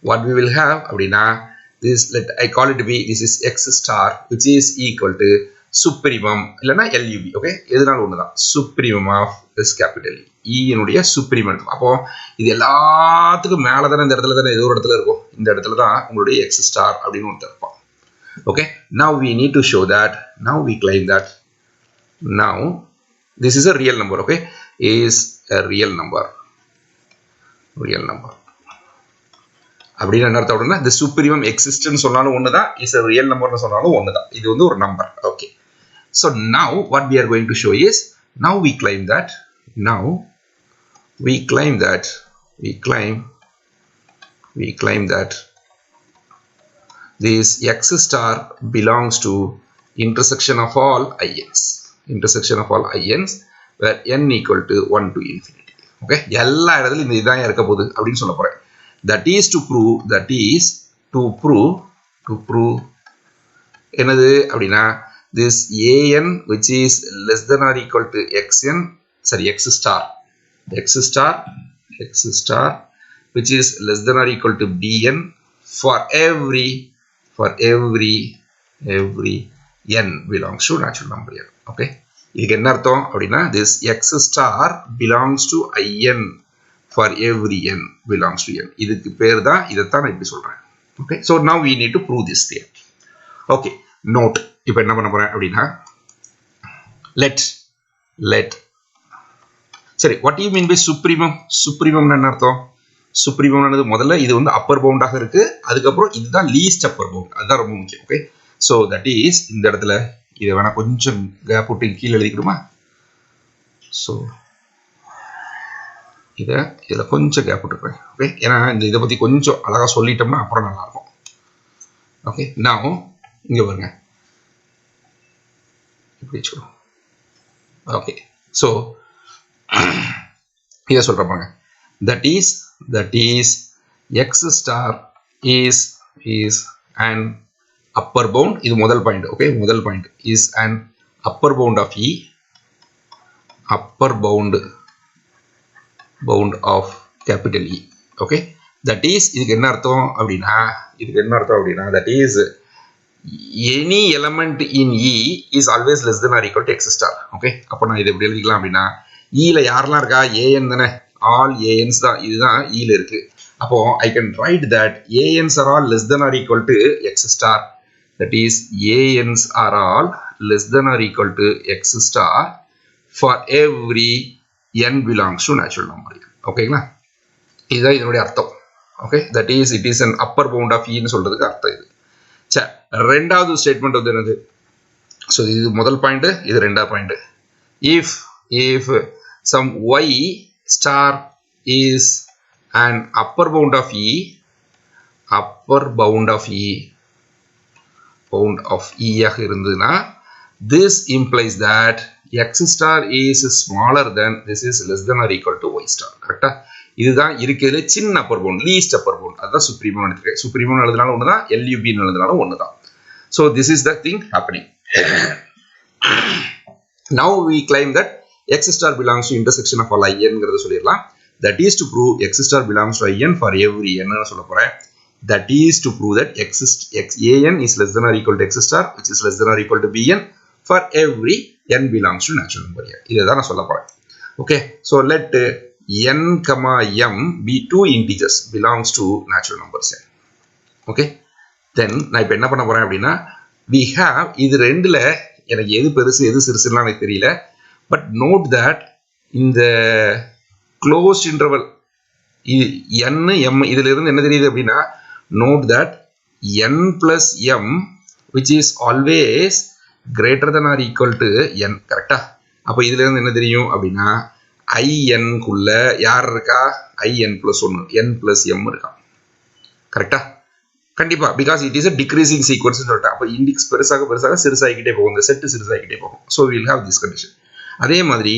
what we will have அப்படினா, this let I call it to be, this is x star which is equal to supremum இல்லனா LUB. okay, எதுனாலும் ஒண்ணுதான், supremum of this capital E இனுடைய supremum. அப்போ இது எல்லாத்துக்கும் மேல தான, இந்த இடத்துல தான, ஏதோ ஒரு இடத்துல இருக்கும், இந்த இடத்துல தான் உங்களுடைய x star அப்படினு ஒன்னு இருப்பான். okay, now we need to show that, now we claim that now this is a real number. okay, is a real number அப்படினா என்ன அர்த்தம் அப்படினா, the supremum existence சொன்னாலும் ஒண்ணுதான், is a real number னு சொன்னாலும் ஒண்ணுதான். இது வந்து ஒரு number. okay, so now what we are going to show is, now we claim that this x star belongs to intersection of all i's where n equal to 1 to infinity. okay, எல்லா இடத்துலயும் இந்த இதான் இருக்க போகுது அப்படினு சொல்ல போறேன். that is to prove என்னது அப்படினா, this an which is less than or equal to x star which is less than or equal to bn for every n belongs to natural number n. okay, இதுக்கு என்ன அர்த்தம் அப்படினா, this x star belongs to in for every n belongs to n. இதுக்கு பேர் தான், இதைத்தான் நான் இப்படி சொல்றேன். okay, so now we need to prove this thing. okay, note, இப்போ என்ன பண்ண போறேன் அப்படினா, let சரி, what do you mean by supremum? என்ன அர்த்தம்? supremum னது முதல்ல இது வந்து அப்பர் பவுண்டாக இருக்கு, அதுக்கப்புறம் இதுதான் லீஸ்ட் அப்பர் பவுண்ட், அதுதான் ரொம்ப முக்கியம். okay, so that is இந்த இடத்துல இதை வேணா கொஞ்சம் கேப் விட்டு கீழே எழுதிக்கிடுமா? ஸோ இதில் கொஞ்சம் கேப் விட்டுருப்பேன். ஓகே, ஏன்னா இந்த இதை பற்றி கொஞ்சம் அழகாக சொல்லிட்டோம்னா அப்புறம் நல்லாயிருக்கும். ஓகே, நான் இங்கே பாருங்க, இப்படி வச்சுக்கணும். ஓகே, ஸோ இதை சொல்கிறேன் பாருங்க. that is x star is an upper bound. இது முதல் பாயிண்ட். ஓகே, முதல் point is an upper bound of E, upper bound of capital E. okay, that is இதுக்கு என்ன அர்த்தம் அப்படினா, that is any element in E is always less than or equal to x star. okay, அப்போ நான் இதை எப்படி எழுதிக்கலாம் அப்படினா, E ல யாரெல்லாம் இருக்கா? an தானே, all ans தான், இதுதான் E ல இருக்கு. அப்போ I can write that ans are all less than or equal to x star. that is ans are all less than or equal to x star for every n belongs to natural number. ஓகேங்களா, இதுதான் இதனுடைய அர்த்தம். okay, that is it is an upper bound of E ன்னு சொல்றதுக்கு அர்த்தம் இது. சரி, ரெண்டாவது ஸ்டேட்மெண்ட் வந்து என்னது? ஸோ இது முதல் பாயிண்ட், இது ரெண்டாவது point. if some y star is an upper bound of E ஆக இருந்ததுன்னா this implies that x star is smaller than this is less than or equal to y star. கரெக்டா? இதுதான் இருக்கிறதுல சின்ன upper bound, least upper bound. அதுதான் supremum எடுத்துக்கிறேன். Supremum எழுதினாலும் ஒன்று தான், LUB எழுதினாலும் ஒன்று தான். So this is the thing happening. Now we claim that x star belongs to intersection of all inங்கிறத சொல்லிடலாம். That is to prove x star belongs to in for every n ன்னு சொல்ல போறேன். That is to prove that an is less than or equal to x star which is less than or equal to bn for every n belongs to natural number n. இதுதான் நான் சொல்ல போறேன். Okay, so let n comma m be two integers belongs to natural numbers n. Okay, then நான் இப்போ என்ன பண்ண போறேன் அப்படின்னா, we have இது ரெண்டுல எனக்கு எது பெருசு எது சிறுசுலாம் எனக்கு தெரியல. பட் நோட் தட் இந்த க்ளோஸ்ட் இன்டர்வல் n m இதுல இருந்து என்ன தெரியுது அப்படின்னா, note that n plus m which is always greater than or equal to n. கரெக்டா? அப்போ இதுல இருந்து என்ன தெரியும் அப்படின்னா, in குள்ள யார் இருக்கா? in plus 1 n plus m இருக்கா. கரெக்டா? கண்டிப்பா, because it is a decreasing sequence சொல்லிட்டேன். அப்போ இண்டிக்ஸ் பெருசாக சிறுசாகிக்கிட்டே போகும், இந்த செட்டு சிறுசாகிக்கிட்டே போகும். So will have this condition. அதே மாதிரி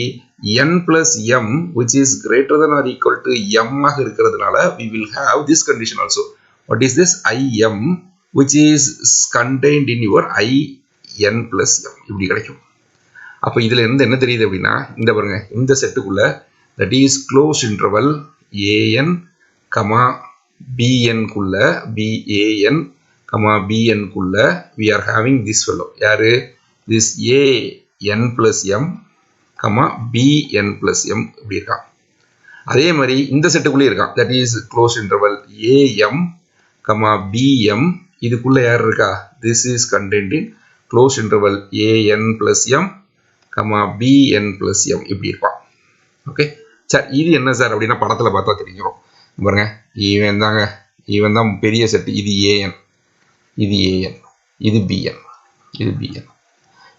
n plus m which is greater than or equal to m ஆக இருக்கிறதுனால we will have this condition also. What is this? im which is contained in your in plus m இப்படி கிடைக்கும். அப்போ இதுல இருந்து என்ன தெரியுது அப்படின்னா, இந்த பாருங்க, இந்த செட்டுக்குள்ள that is closed interval an comma bn குள்ள ban comma bn குள்ள we are having this fellow. யாரு? this an plus m comma bn plus m இப்படி இருக்கான். அதே மாதிரி இந்த செட்டுக்குள்ளே இருக்கான், that is closed interval am comma bm. இதுக்குள்ள யார் இருக்கா? this is contained in closed interval an plus m comma bn plus m இப்படி இருப்பான். ஓகே, சரி, இது என்ன சார் அப்படின்னா படத்துல பார்த்தா தெரிஞ்சிடும். பாருங்க, இவன் தான் பெரிய செட்டு. இது an, இது an, இது bn, இது bn.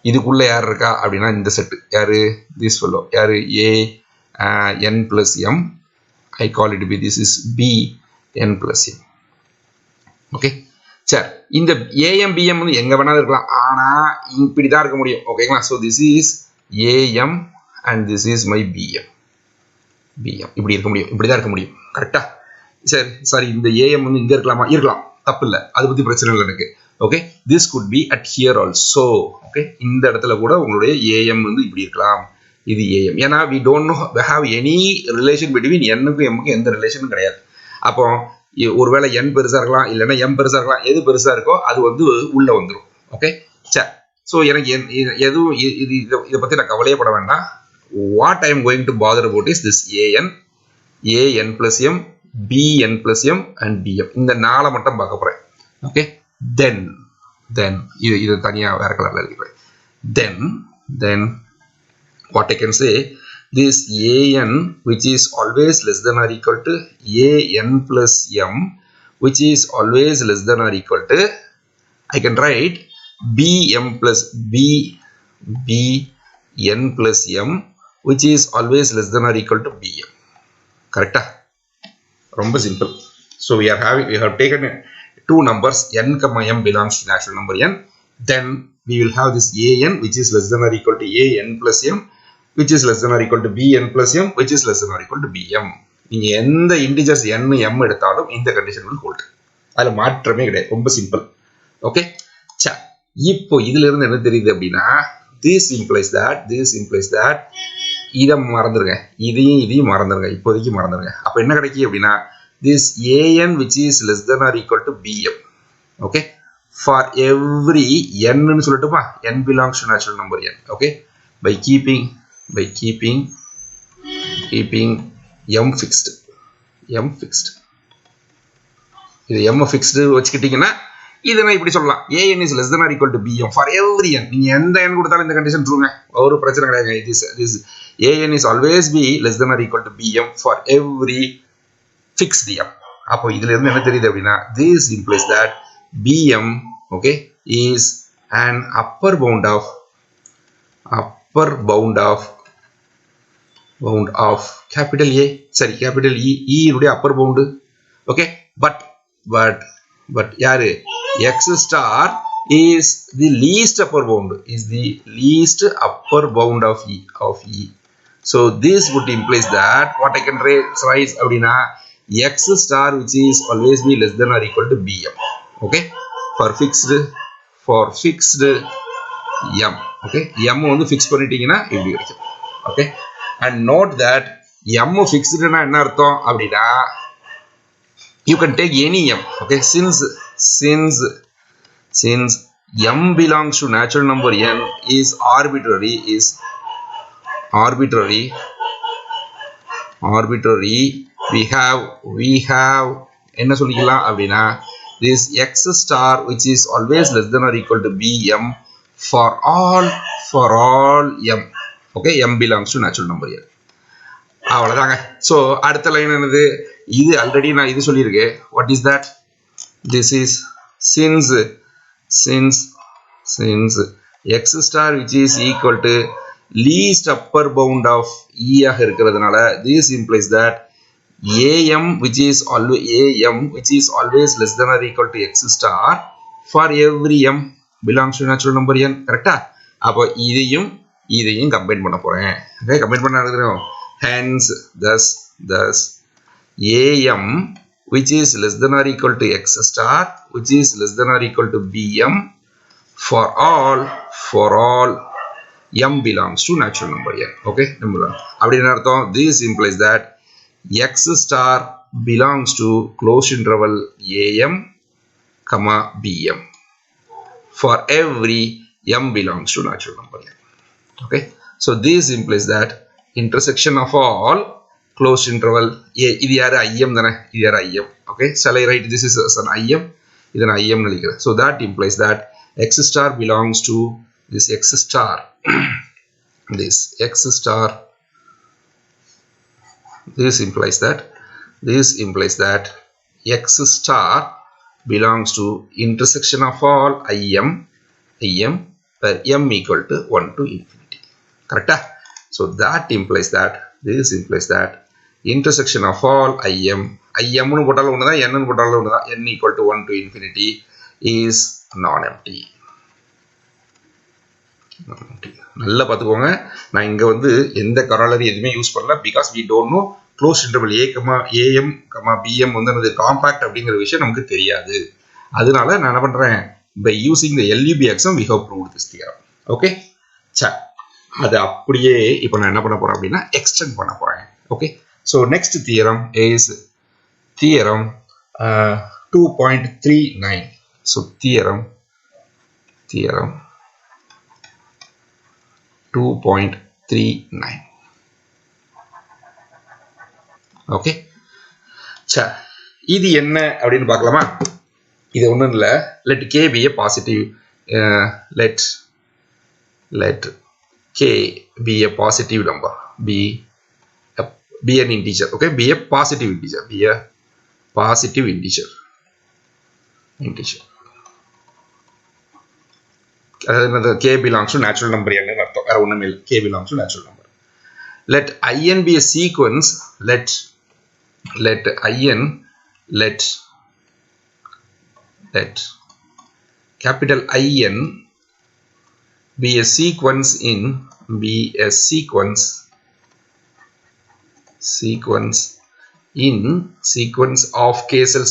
இதுக்குள்ள யார் இருக்கா அப்படின்னா இந்த செட்டு யாரு? this fellow. யாரு? n plus m. I call it b. this is bn plus m. Okay, சரி, இந்த am bm வந்து எங்க வேணாலும் இருக்கலாம், ஆனா இப்படிதான் இருக்க முடியும். ஓகேங்களா? So this is am and this is my bm. இப்படி இருக்க முடியும், இப்படிதான் இருக்க முடியும். கரெக்டா? சரி, சாரி, இந்த am வந்து இங்க இருக்கலாமா? இருக்கலாம், தப்பு இல்லை, அதை பத்தி பிரச்சனை இல்லை எனக்கு. Okay, this could be at here also. Okay, இந்த இடத்துல கூட உங்களுடைய am வந்து இப்படி இருக்கலாம். இது am. ஏன்னா we don't know have any relation between n-க்கும் m-க்கும் எந்த ரிலேஷனும் கிடையாது. அப்போ ஒருவேளை n பெருசா இருக்கலாம், இல்லைன்னா m பெருசா இருக்கலாம். எது பெருசா இருக்கோ அது வந்து உள்ள வந்துடும். ஓகே, சரி. ஸோ எனக்கு எதுவும் இதை பத்தி நான் கவலையே பட வேண்டாம். What I am going to father about is this an plus m, bn plus m and bm. இந்த நாளை மட்டும் பார்க்க போறேன். ஓகே, then இது தனியா வேற கலர்ல எழுதிக்கிறேன். then what I can say, this an which is always less than or equal to an plus m which is always less than or equal to, I can write bm plus bn plus m which is always less than or equal to bm. Correct? Romba simple. So we have taken two numbers n comma m belongs to natural number n. Then we will have this an which is less than or equal to an plus m which is less than or equal to bn plus m which is less than or equal to bm. நீங்க எந்த integers n m எடுத்தாலும் இந்த condition will hold. அதுல மாற்றமே கிடையாது. ரொம்ப simple. Okay, சரி, இப்போ இதுல இருந்து என்ன தெரியுது அப்படின்னா, this implies that இதை மறந்துருங்க, இதையும் மறந்துருங்க, இப்போதைக்கு மறந்துருங்க. அப்ப என்ன கிடைக்கும் அப்படின்னா, this an which is less than or equal to bm. okay, for every n ன்னு சொல்லட்டுமா, n belongs to natural number n. okay, by keeping m fixed. இது m fixed வச்சுக்கிட்டீங்கன்னா இதை நான் இப்படி சொல்லலாம், an is less than or equal to bm for every n. நீங்க எந்த n கொடுத்தாலும் இந்த கண்டிஷன் ட்ரூங்க, ஒரு பிரச்சனை கிடையாது. this an is always be less than or equal to bm for every fixed m. அப்போ இதுல இருந்து என்ன தெரியுது அப்படின்னா this implies that bm okay is an upper bound of capital A, sorry capital E உடைய upper bound. Okay, but யாரு x star is the least upper bound of E. So this would implies that what I can write அப்படின்னா x star which is always be less than or equal to bm. Okay, for fixed m. Okay, m வந்து fix பண்ணிட்டீங்கன்னா இப்படி கிடைக்கும். Okay, and note that m fixed னா என்ன அர்த்தம் அப்படின்னா you can take any m. Okay, since m belongs to natural number n is arbitrary, we have என்ன சொல்லிக்கலாம் அப்படின்னா this x star which is always less than or equal to bm for all m. Okay, m belongs to natural number n. அவ்வளவுதாங்க. So அடுத்த line என்னது, இது already நான் இது சொல்லியிருக்கேன். what is that, this is since x star which is equal to least upper bound of E ஆக இருக்கிறதுனால this implies that am which is always less than or equal to x star for every m belongs to natural number n. கரெக்டா? அப்போ இதையும் combine பண்ண போறேன். Okay, combine பண்ண எழுதுறோம். hence thus am which is less than or equal to x star which is less than or equal to bm for all m belongs to natural number n. Okay, அப்படினா அர்த்தம் this implies that x star belongs to closed interval am comma bm for every m belongs to natural number n. Okay, so this implies that intersection of all closed interval a, இது யாரு im தானே, இது யாரு im. Okay, shall I write this is as an im, இது நான் im நினைக்கிறேன். So that implies that x star belongs to this x star this implies that x star belongs to intersection of all im where m equal to 1 to infinity. Correct? So that implies that intersection of all im னு போட்டாலும் ஒண்ணுதான், n னு போட்டாலும் ஒண்ணுதான், n equal to 1 to infinity is non-empty. நல்லா பார்த்துக்கோங்க. நான் இங்க வந்து எந்த கராலரி எதுவுமே யூஸ் பண்ணல because we don't know closed interval a, am, bm வந்து அது காம்பாக்ட் அப்படிங்கிற விஷயம் நமக்கு தெரியாது. அதனால நான் என்ன பண்றேன், by using the Lub Axiom we have proved this theorem. Okay, சரி, அது அப்படியே இப்போ நான் என்ன பண்ண போறேன் அப்படின்னா எக்ஸ்டெண்ட் பண்ண போறேன். Okay, so next theorem is theorem 2.39. so theorem 2.39. Okay, சரி, இது என்ன அப்படின்னு பார்க்கலாமா? இது ஒண்ணும் இல்ல, let k be a positive let k be a positive number, be an integer. Okay, be a positive integer, அதாவது k belongs to natural number n னு அர்த்தம், வேற ஒண்ணுமே இல்ல. k belongs to natural number. let in be a sequence, let capital In be a sequence of k cells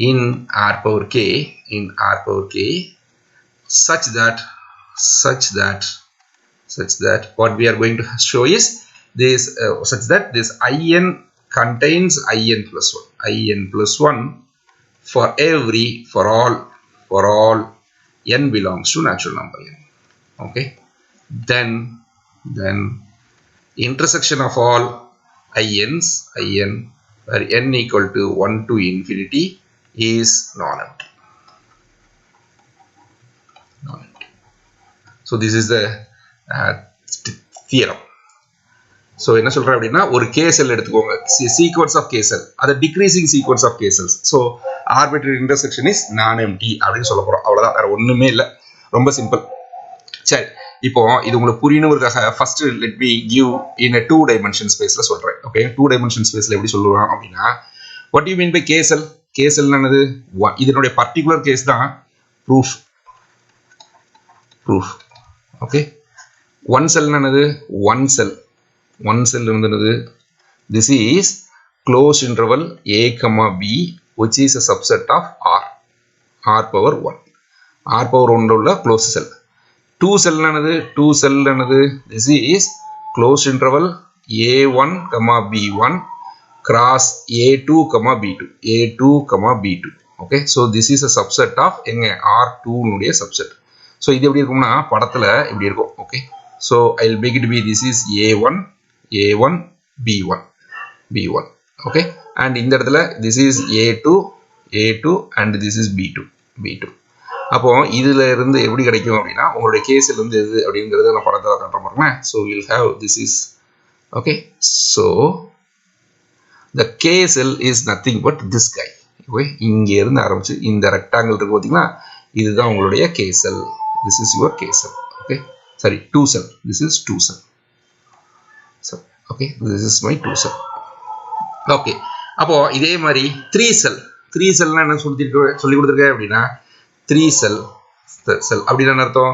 in R power k such that what we are going to show is this such that this In contains in plus 1 for all n belongs to natural number n. Okay, then intersection of all in where n equal to 1 to infinity is non-empty. So this is the theorem. So என்ன சொல்கிறேன் அப்படின்னா ஒரு K செல் எடுத்துக்கோங்க, sequence of k cell, அது decreasing sequence of k cells. So arbitrary intersection is non empty அப்படின்னு சொல்ல போகிறோம். அவ்வளோதான், வேறு ஒன்றுமே இல்லை, ரொம்ப சிம்பிள். சரி, இப்போ இது உங்களுக்கு புரியணுங்கிறதுக்காக first let me give in 2 dimension ஸ்பேஸில் சொல்கிறேன். ஓகே, 2 டைமென்ஷன் ஸ்பேஸில் எப்படி சொல்லுவோம் அப்படின்னா, what you mean by K cell? K cell என்னது? இதனுடைய பர்டிகுலர் கேஸ் தான் ப்ரூஃப். ஓகே, ஒன் செல் என்னது? ஒன் செல் இருந்தது. This is close interval a, b which is a subset of r power 1. r power 1 உள்ள close செல். 2 செல் என்னது? This is close interval a1, b1 cross a2, b2. Okay, so this is a subset of r2 உடைய subset. So இது எப்படி இருக்கும்னா படத்துல இப்படி இருக்கும். Okay, so I'll make it be this is a1, b1. Okay, and இந்த இடத்துல this is a2 and this is b2. அப்போ இதுல இருந்து எப்படி கிடைக்கும் அப்படின்னா உங்களுடைய கேஸில் வந்து எது அப்படிங்கிறத நான் படத்தில் காட்டுற பாருங்க. So we'll have this is okay, so the K cell is nothing but this guy. Okay, இங்க இருந்து ஆரம்பிச்சு இந்த ரெக்டாங்கிள் இருக்கு பாத்தீங்களா, இதுதான் உங்களுடைய K cell. This is your K cell. Okay, sorry, 2 cell. This is 2 cell. So okay, this is my 2 cell. Okay, அப்போ இதே மாதிரி 3 cell என்ன சொல்லி கொடுத்துருக்கேன் அப்படின்னா 3 cell அப்படின்னா அர்த்தம்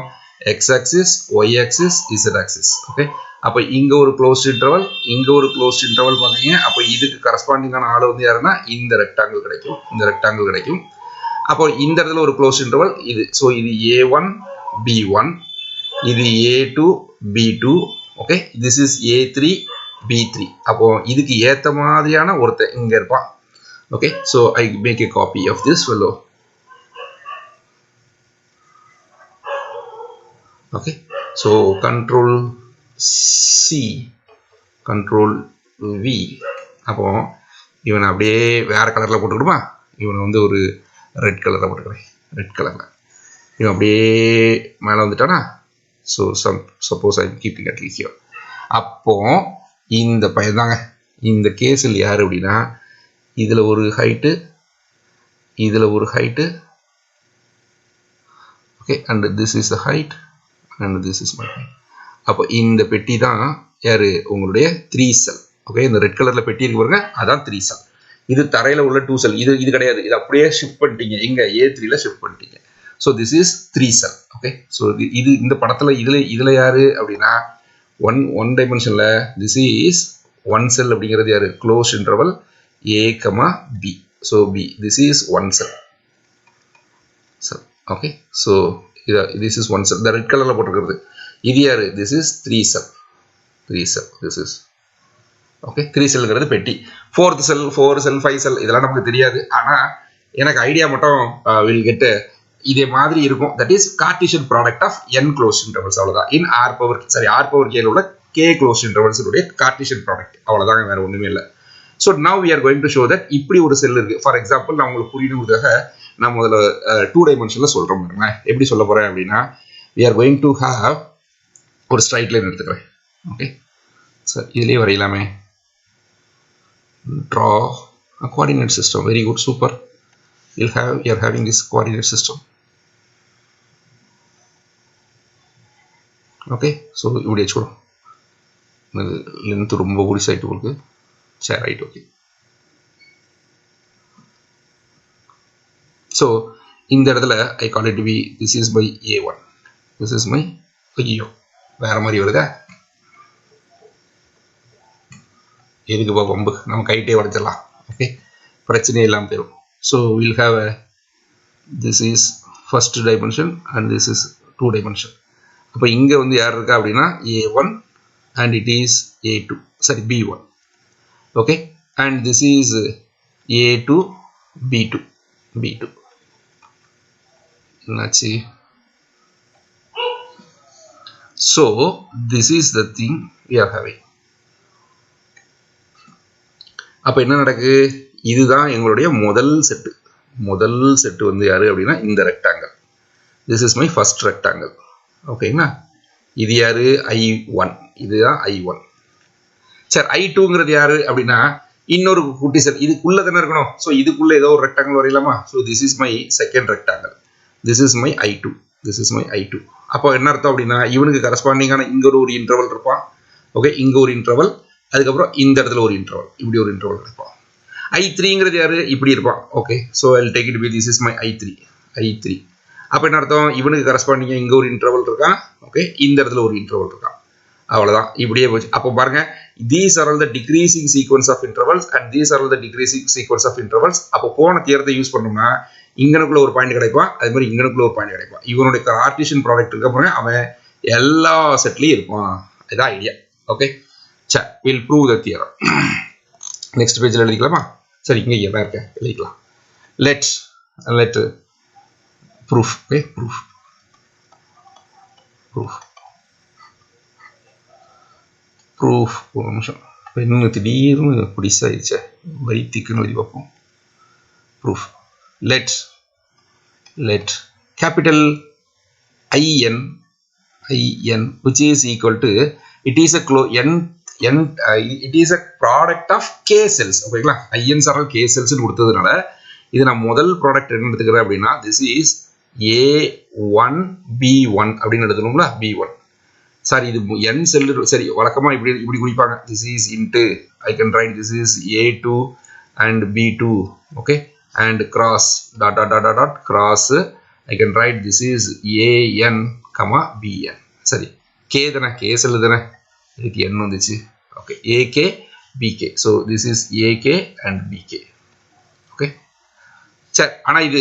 x axis, y axis, z axis. Okay, அப்போ இங்க ஒரு க்ளோஸ்ட் இன்டர்வல், இங்க ஒரு க்ளோஸ்ட் இன்டர்வல் பாத்தீங்க. அப்போ இதுக்கு கரஸ்பாண்டிங்கான ஆளு வந்து யாருன்னா இந்த ரெக்டாங்கிள் கிடைக்கும். அப்போ இந்த இடத்துல ஒரு க்ளோஸ்ட் இன்டர்வல் இது. ஸோ இது a1, b1, இது a2, b2. Okay, this is a3, b3. அப்போ இதுக்கு ஏத்த மாதிரியான ஒருத்தன் இங்க இருப்பான். Okay, so I make a copy of this fellow. Okay, so control C, control V. அப்போ இவனை அப்படியே வேற கலர்ல போட்டுக்கிடுமா, இவனை வந்து ஒரு ரெட் கலர்ல போட்டுக்கிறேன். இவன் அப்படியே மேலே வந்துட்டானா. So suppose I keeping at least here. அப்போ இந்த பையன் தாங்க இந்த கேஸில் யார் அப்படின்னா இதில் ஒரு height, okay, and this is the height and this is my height. அப்போ இந்த பெட்டி தான் யாரு? உங்களுடைய 3 செல். ஓகே, இந்த ரெட் கலர்ல பெட்டி இருக்கு பாருங்க, அதான் 3 செல். இது தரையில உள்ள 2 செல். இது கிடையாது, இது அப்படியே ஷிஃப்ட் பண்ணிட்டீங்க, இங்க a3ல ஷிஃப்ட் பண்ணிட்டீங்க. So this is 3 sell. Okay, so இது இந்த படத்துல இதுல யாரு அப்படின்னா ஒன் டைமென்ஷன்ல திஸ் இஸ் 1 செல் அப்படிங்கிறது யாரு? Close interval a, b. So b, this is 1 sell. Okay, so this is 1 cell. The red color போட்டுக்கிறது இது யாரு? This is 3 cell. This is okay, 3 cellங்கிறது பெட்டி. 4th cell, 4 cell, 5 cell இதெல்லாம் நமக்கு தெரியாது. ஆனா எனக்கு ஐடியா மட்டும் will get இதே மாதிரி இருக்கும். That is Cartesian product of n closed intervals. அவ்வளவுதான். In r power k உள்ள k closed intervals உடைய Cartesian product. அவ்வளவுதான், வேற ஒண்ணுமே இல்ல. So now we are going to show that இப்படி ஒரு செல் இருக்கு. For example, நான் உங்களுக்கு புரியணும்ன்றதுக்காக நான் முதல்ல 2 டைமென்ஷன்ல சொல்றேன் பாருங்க. எப்படி சொல்ல போறேன் அப்படின்னா we are going to have ஒரு ஸ்ட்ரைட் லைன் எடுத்துக்கிறேன். ஓகே, சார் இதுலயே வரையலாமே. draw a coordinate system. Very good, super. you are having this coordinate system. Okay, so இப்படி வச்சுக்கணும். லென்த் ரொம்ப கூடி சைட்டு உங்களுக்கு. சரி, ரைட், ஓகே. So இந்த இடத்துல I call it to be this is my a1, this is my ஐயோ வேற மாதிரி வருதா? எதுக்கு பம்பு, நம்ம கைட்டே உடைச்சிடலாம். ஓகே, பிரச்சனையே இல்லாமல் போயிடும். So we'll have a this is first dimension and this is 2 dimension. அப்போ இங்க வந்து யார் இருக்கா அப்படின்னா a1 and it is a2, sorry b1. okay, and this is a2, b2. So this is the thing we are having. அப்ப என்ன நடக்கு? இதுதான் எங்களுடைய முதல் செட் வந்து யாரு அப்படின்னா இந்த rectangle. This is my first rectangle. ஓகேங்களா? இது யாரு? I1. இதுதான் I1. சரி I2ங்கிறது யாரு அப்படின்னா இன்னொரு குட்டி செட் இதுக்குள்ள தானே இருக்கணும். ஸோ இதுக்குள்ள ஏதோ ஒரு ரெக்டாங்கிள் வரையலாமா? So this is my second rectangle. This is my I2. This is my I2. அப்போ என்ன அர்த்தம் அப்படின்னா இவனுக்கு கரஸ்பாண்டிங்கான இங்க ஒரு இன்டர்வல் இருப்பான். ஓகே, இங்க ஒரு இன்டர்வல், அதுக்கப்புறம் இந்த இடத்துல ஒரு இன்டர்வல், இப்படி ஒரு இன்டர்வல் இருப்பான். I3ங்கிறது யாரு? இப்படி இருப்பான். Okay, so I take it be this is my I3. அப்போ என்ன அர்த்தம்? இவனுக்கு கரஸ்பாண்டிங்காக இங்க ஒரு இன்டர்வல் இருக்கான். ஓகே, இந்த இடத்துல ஒரு இன்டர்வல் இருக்கான். அவ்வளவுதான், இப்படியே போச்சு. அப்போ பாருங்க, these are all the decreasing sequence of intervals and these are all the decreasing sequence of intervals. அப்போ போன தியரத்தை யூஸ் பண்ணோம்னா இங்கனுக்குள்ள ஒரு பாயிண்ட் கிடைப்பான், அதே மாதிரி இங்கனுக்குள்ள ஒரு பாயிண்ட் கிடைப்பான். இவனுடைய கார்ட்டீசியன் ப்ராடக்ட் இருக்க பாருங்க, அவன் எல்லா செட்லயும் இருப்பான். இதான் ஐடியா. ஓகே, சரி, we'll prove the theorem. Next பேஜ்ல எழுதிக்கலாமா? சரி, இங்க எல்லாம் இருக்க எழுதிக்கலாம். let proof. ஓகே, proof ஒரு நிமிஷம், இன்னும் திடீர்னு பிடிச்சாயிடுச்சே, வைத்திக்குன்னு எழுதி பார்ப்போம். proof let capital IN which is equal to it is a it is a product of k cells. ஓகேங்களா, INs are all k cells னு கொடுத்ததுனால இது நான் முதல் ப்ராடக்ட் என்ன எடுத்துக்கிறேன் அப்படின்னா this is A1 B1 அப்படின்னு எடுத்துக்கணும்ல. B1 சாரி, இது n செல். சரி, வழக்கமா இப்படி குறிப்பாங்க. this is into I can write this is A2 and B2. okay, and cross dot cross I can write this is AN comma BN. சரி, k தானே, k செல் தானே, இதுக்கு n வந்துச்சு. Okay, AK BK. so this is AK and BK. Okay, சரி. ஆனா இது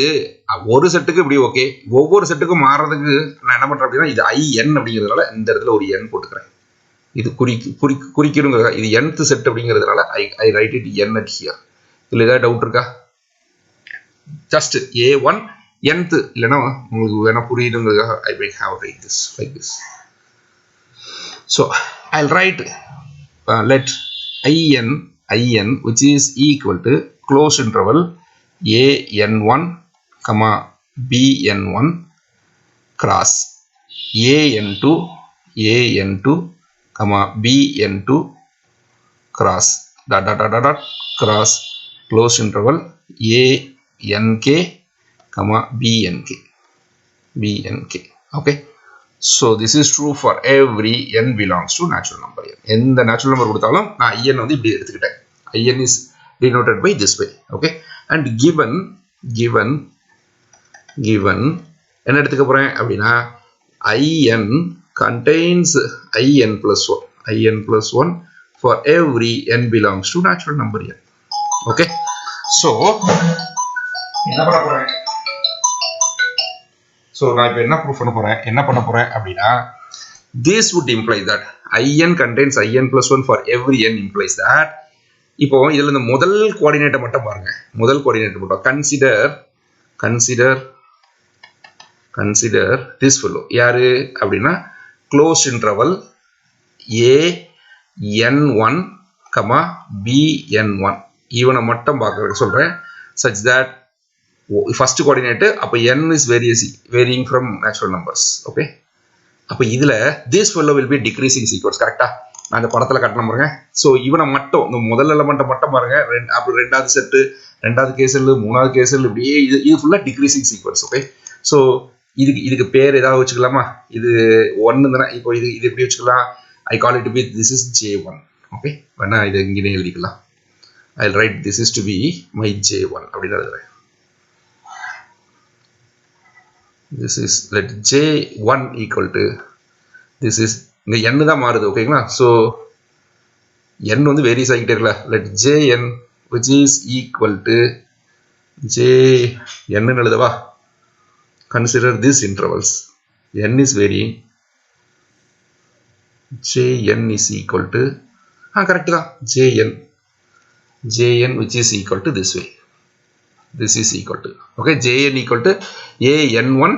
ஒரு செட்டுக்கு இப்படி ஓகே, ஒவ்வொரு செட்டுக்கும் மாறுறதுக்கு நான் என்ன பண்றேன் அப்படின்னா இது IN அப்படிங்கிறதுனால இந்த இடத்துல ஒரு n போட்டுக்கிறேன். இது குறிக்கணுங்க, இது nth செட் அப்படிங்கிறதுனால I write it n at here. இதுல ஏதாவது டவுட் இருக்கா? ஜஸ்ட் A1 nth, இல்லைன்னா உங்களுக்கு வேணா புரியுதுங்கிறதுக்காக I may have write this like this. so I'll write let IN which is equal to close interval AN1 comma BN1 cross AN2 comma BN2 cross dot cross close interval ANK comma BNK. okay, so this is true for every n belongs to natural number n. எந்த natural number கொடுத்தாலும் நான் IN வந்து இப்படி எடுத்துக்கிட்டேன். IN is denoted by this way. okay, and given என்ன எடுத்துக்க போறேன் அப்படின்னா IN contains IN plus 1 for every n belongs to natural number n. okay, so என்ன பண்ண போறேன்? so நான் இப்போ என்ன ப்ரூஃப் பண்ண போறேன் அப்படின்னா this would imply that IN contains IN plus 1 for every n implies that. இப்போ இதுல இந்த முதல் கோஆர்டினேட்டை மட்டும் பாருங்க. முதல் கோஆர்டினேட் மட்டும் consider this fellow. யாரு அப்படின்னா closed interval AN1 comma BN1 இவனை மட்டும் பார்க்க சொல்றேன். such that first coordinate அப்ப n is varying from natural numbers. okay, அப்ப இதுல this fellow will be decreasing sequence. கரெக்ட்டா? நான் இந்த படத்துல காட்டலாம் பாருங்க. சோ இவனை மட்டும் இந்த முதல் எலிமெண்ட் மட்டும் பாருங்க. அப்புறம் ரெண்டாவது செட், ரெண்டாவது கேஸ்ல, மூணாவது கேஸ்ல இப்படியே இது ஃபுல்லா டிக்ரீசிங் சீக்வென்ஸ். ஓகே, சோ இதுக்கு பேர் ஏதாவது வச்சுக்கலாமா? இது 1 தானே. இப்போ இது எப்படி வச்சுக்கலாம்? I call it to be this is J1. Okay, வேணா இதை இங்கே எழுதிக்கலாம். I'll write this is to be my J1 அப்படின்னு எழுதுறேன். this is let J1 equal to this is இங்க n தான் மாறுது. ஓகேங்களா? so n வந்து வேரியஸ் ஆகிட்டே இருக்குல்ல. let Jn which is equal to Jn ன்னு எழுதவா? consider these intervals. n is varying. Jn is equal to correct தான். Jn which is equal to this way. This is equal to, okay, Jn equal to AN1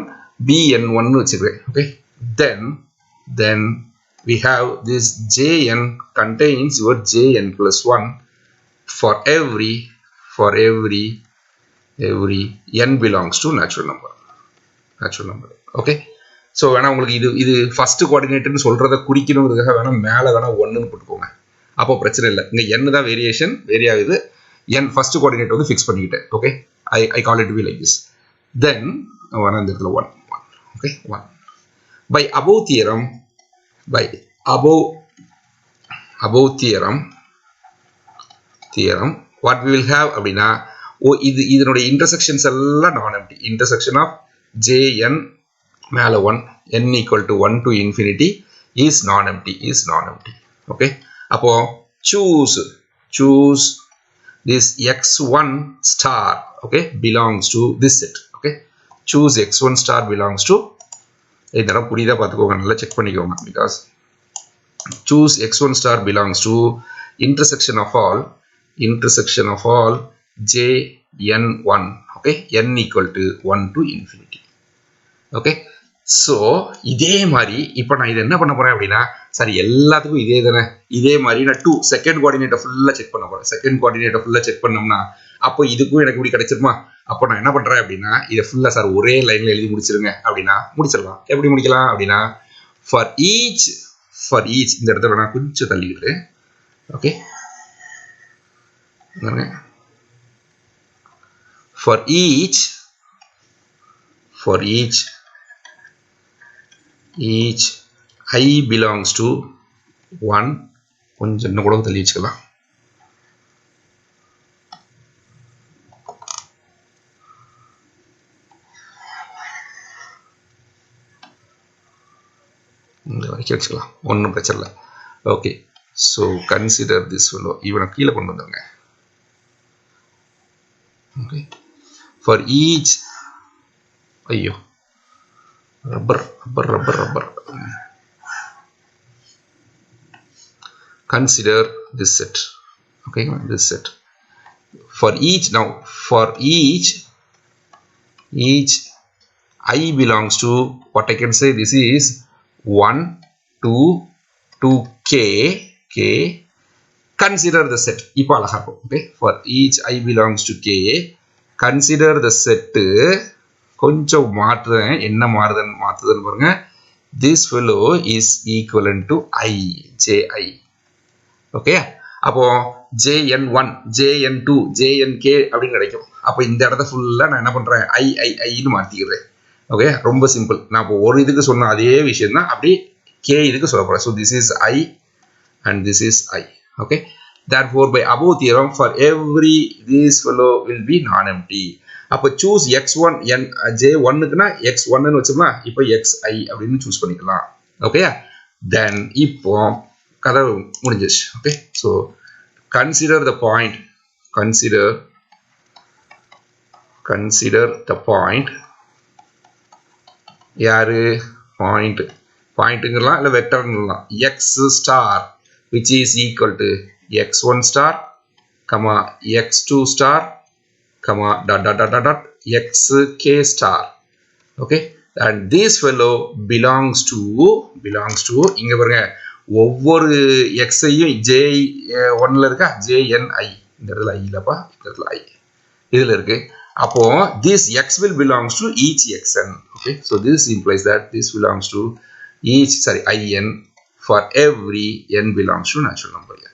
BN1 னு வச்சுக்கிறேன். okay, then we have this Jn contains your Jn plus 1 for every n belongs to natural number. okay, so வேணா உங்களுக்கு இது first கோஆர்டினேட்னு சொல்றத குறிக்கணும்ன்றதுக்காக வேணா மேல வேணா 1 னு போட்டுக்கோங்க. அப்போ பிரச்சனை இல்லை. இங்கே n தான் வேரியேஷன் வேரி ஆகுது. n ஃபர்ஸ்ட் கோஆர்டினேட் வந்து ஃபிக்ஸ் பண்ணிக்கிட்டேன். Okay, I call it be like this. Then இந்த இடத்துல 1 okay 1 by above theorem what we will have அப்படின்னா இதனுடைய இன்டர்செக்ஷன்ஸ் எல்லாம் நான் எம்டி. இன்டர்செக்ஷன் ஆஃப் jn மேல 1 n equal to 1 to infinity is non-empty. Okay, அப்போ choose this x1 star, okay, belongs to this set. Okay, choose x1 star belongs to, இதெல்லாம் புரியுதா பார்த்துக்கோங்க, நல்லா செக் பண்ணிக்கோங்க. because choose x1 star belongs to intersection of all jn1, okay, n equal to 1 to infinity. okay, so இதே மாதிரி இப்போ நான் இது என்ன பண்ண போறேன் அப்படின்னா, சரி எல்லாத்துக்கும் இதே தானே, இதே மாதிரி நான் 2 செகண்ட் கோஆர்டினேட்டை ஃபுல்லா செக் பண்ண போறேன். செகண்ட் கோஆர்டினேட்டை ஃபுல்லா செக் பண்ணோம்னா அப்போ இதுக்கும் எனக்கு இப்படி கிடைச்சிருமா? அப்போ நான் என்ன பண்றேன் அப்படின்னா, இதை ஃபுல்லா சார் ஒரே லைன்ல எழுதி முடிச்சிருங்க அப்படின்னா முடிச்சிடலாம். எப்படி முடிக்கலாம் அப்படின்னா, ஃபார் ஈச் இந்த இடத்துல நான் கொஞ்சம் தள்ளிக்கிறேன். Okay, for each I belongs to 1, கொஞ்சம் இன்னும் கூட தள்ளி வச்சுக்கலாம். இந்த வரைக்கும் வச்சுக்கலாம், ஒன்றும் பிரச்சனை இல்லை. Okay, so consider this fellow, இவனை கீழே கொண்டு வந்துருங்க. okay, for each ஐயோ rubber consider this set. okay, this set for each I belongs to what I can say, this is 1 to k. Consider the set. இப்போ அழகா இருக்கும். okay, for each I belongs to k, consider the set. கொஞ்சம் மாற்றுறேன், என்ன மாற்றுதுன்னு பாருங்க. this fellow is equivalent to I, ji. okay, அப்போ jn1 jn2 jnk அப்படின்னு கிடைக்கும். அப்போ இந்த இடத்த ஃபுல்லா நான் என்ன பண்றேன், ஐன்னு மாத்திக்கிறேன். ஓகே, ரொம்ப சிம்பிள். நான் இப்போ ஒரு இதுக்கு சொன்ன அதே விஷயம் தான் அப்படி k இதுக்கு சொல்ல போறேன். so this is I and this is I. okay, therefore by above theorem for every this fellow will be non-empty. அப்போ choose x1 n j1 க்குனா x1 ன்னு வச்சோம்னா இப்போ xi அப்படின்னு சூஸ் பண்ணிக்கலாம். ஓகே, தென் இப்போ கதை முடிஞ்சிச்சு. Okay, so consider the point யாரு பாயிண்ட்டுங்கலாம் இல்லை வெக்டர்ங்கலாம், x star which is equal to x1 star comma x2 star comma dot xk star. okay, and this fellow belongs to இங்க பாருங்க, ஒவ்வொரு x ஐயும் j1ல இருக்கா, jni, இந்த இடத்துல i இல்லப்பா, இந்த இடத்துல i இதுல இருக்கு. அப்போ this x will belongs to each xn. okay, so this implies that this belongs to in for every n belongs to natural number n.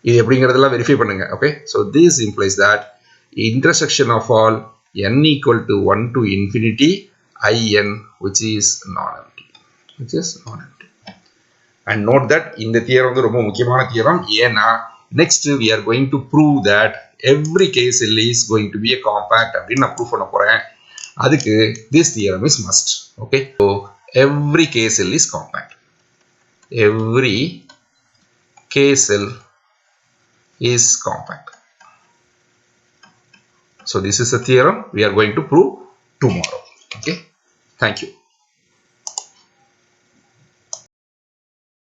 இது எப்படிங்கிறதெல்லாம் வெரிஃபை பண்ணுங்க. okay, so this implies that intersection of all n equal to 1 to infinity in which is non-empty. and note that இந்த theorem வந்து ரொம்ப முக்கியமான theorem. ஏன்னா next we are going to prove that every case L is going to be a compact அப்படின்னு நான் prove பண்ண போறேன். அதுக்கு this theorem is must. okay, so every case L is compact. every case L is compact. So this is a theorem we are going to prove tomorrow. okay, thank you.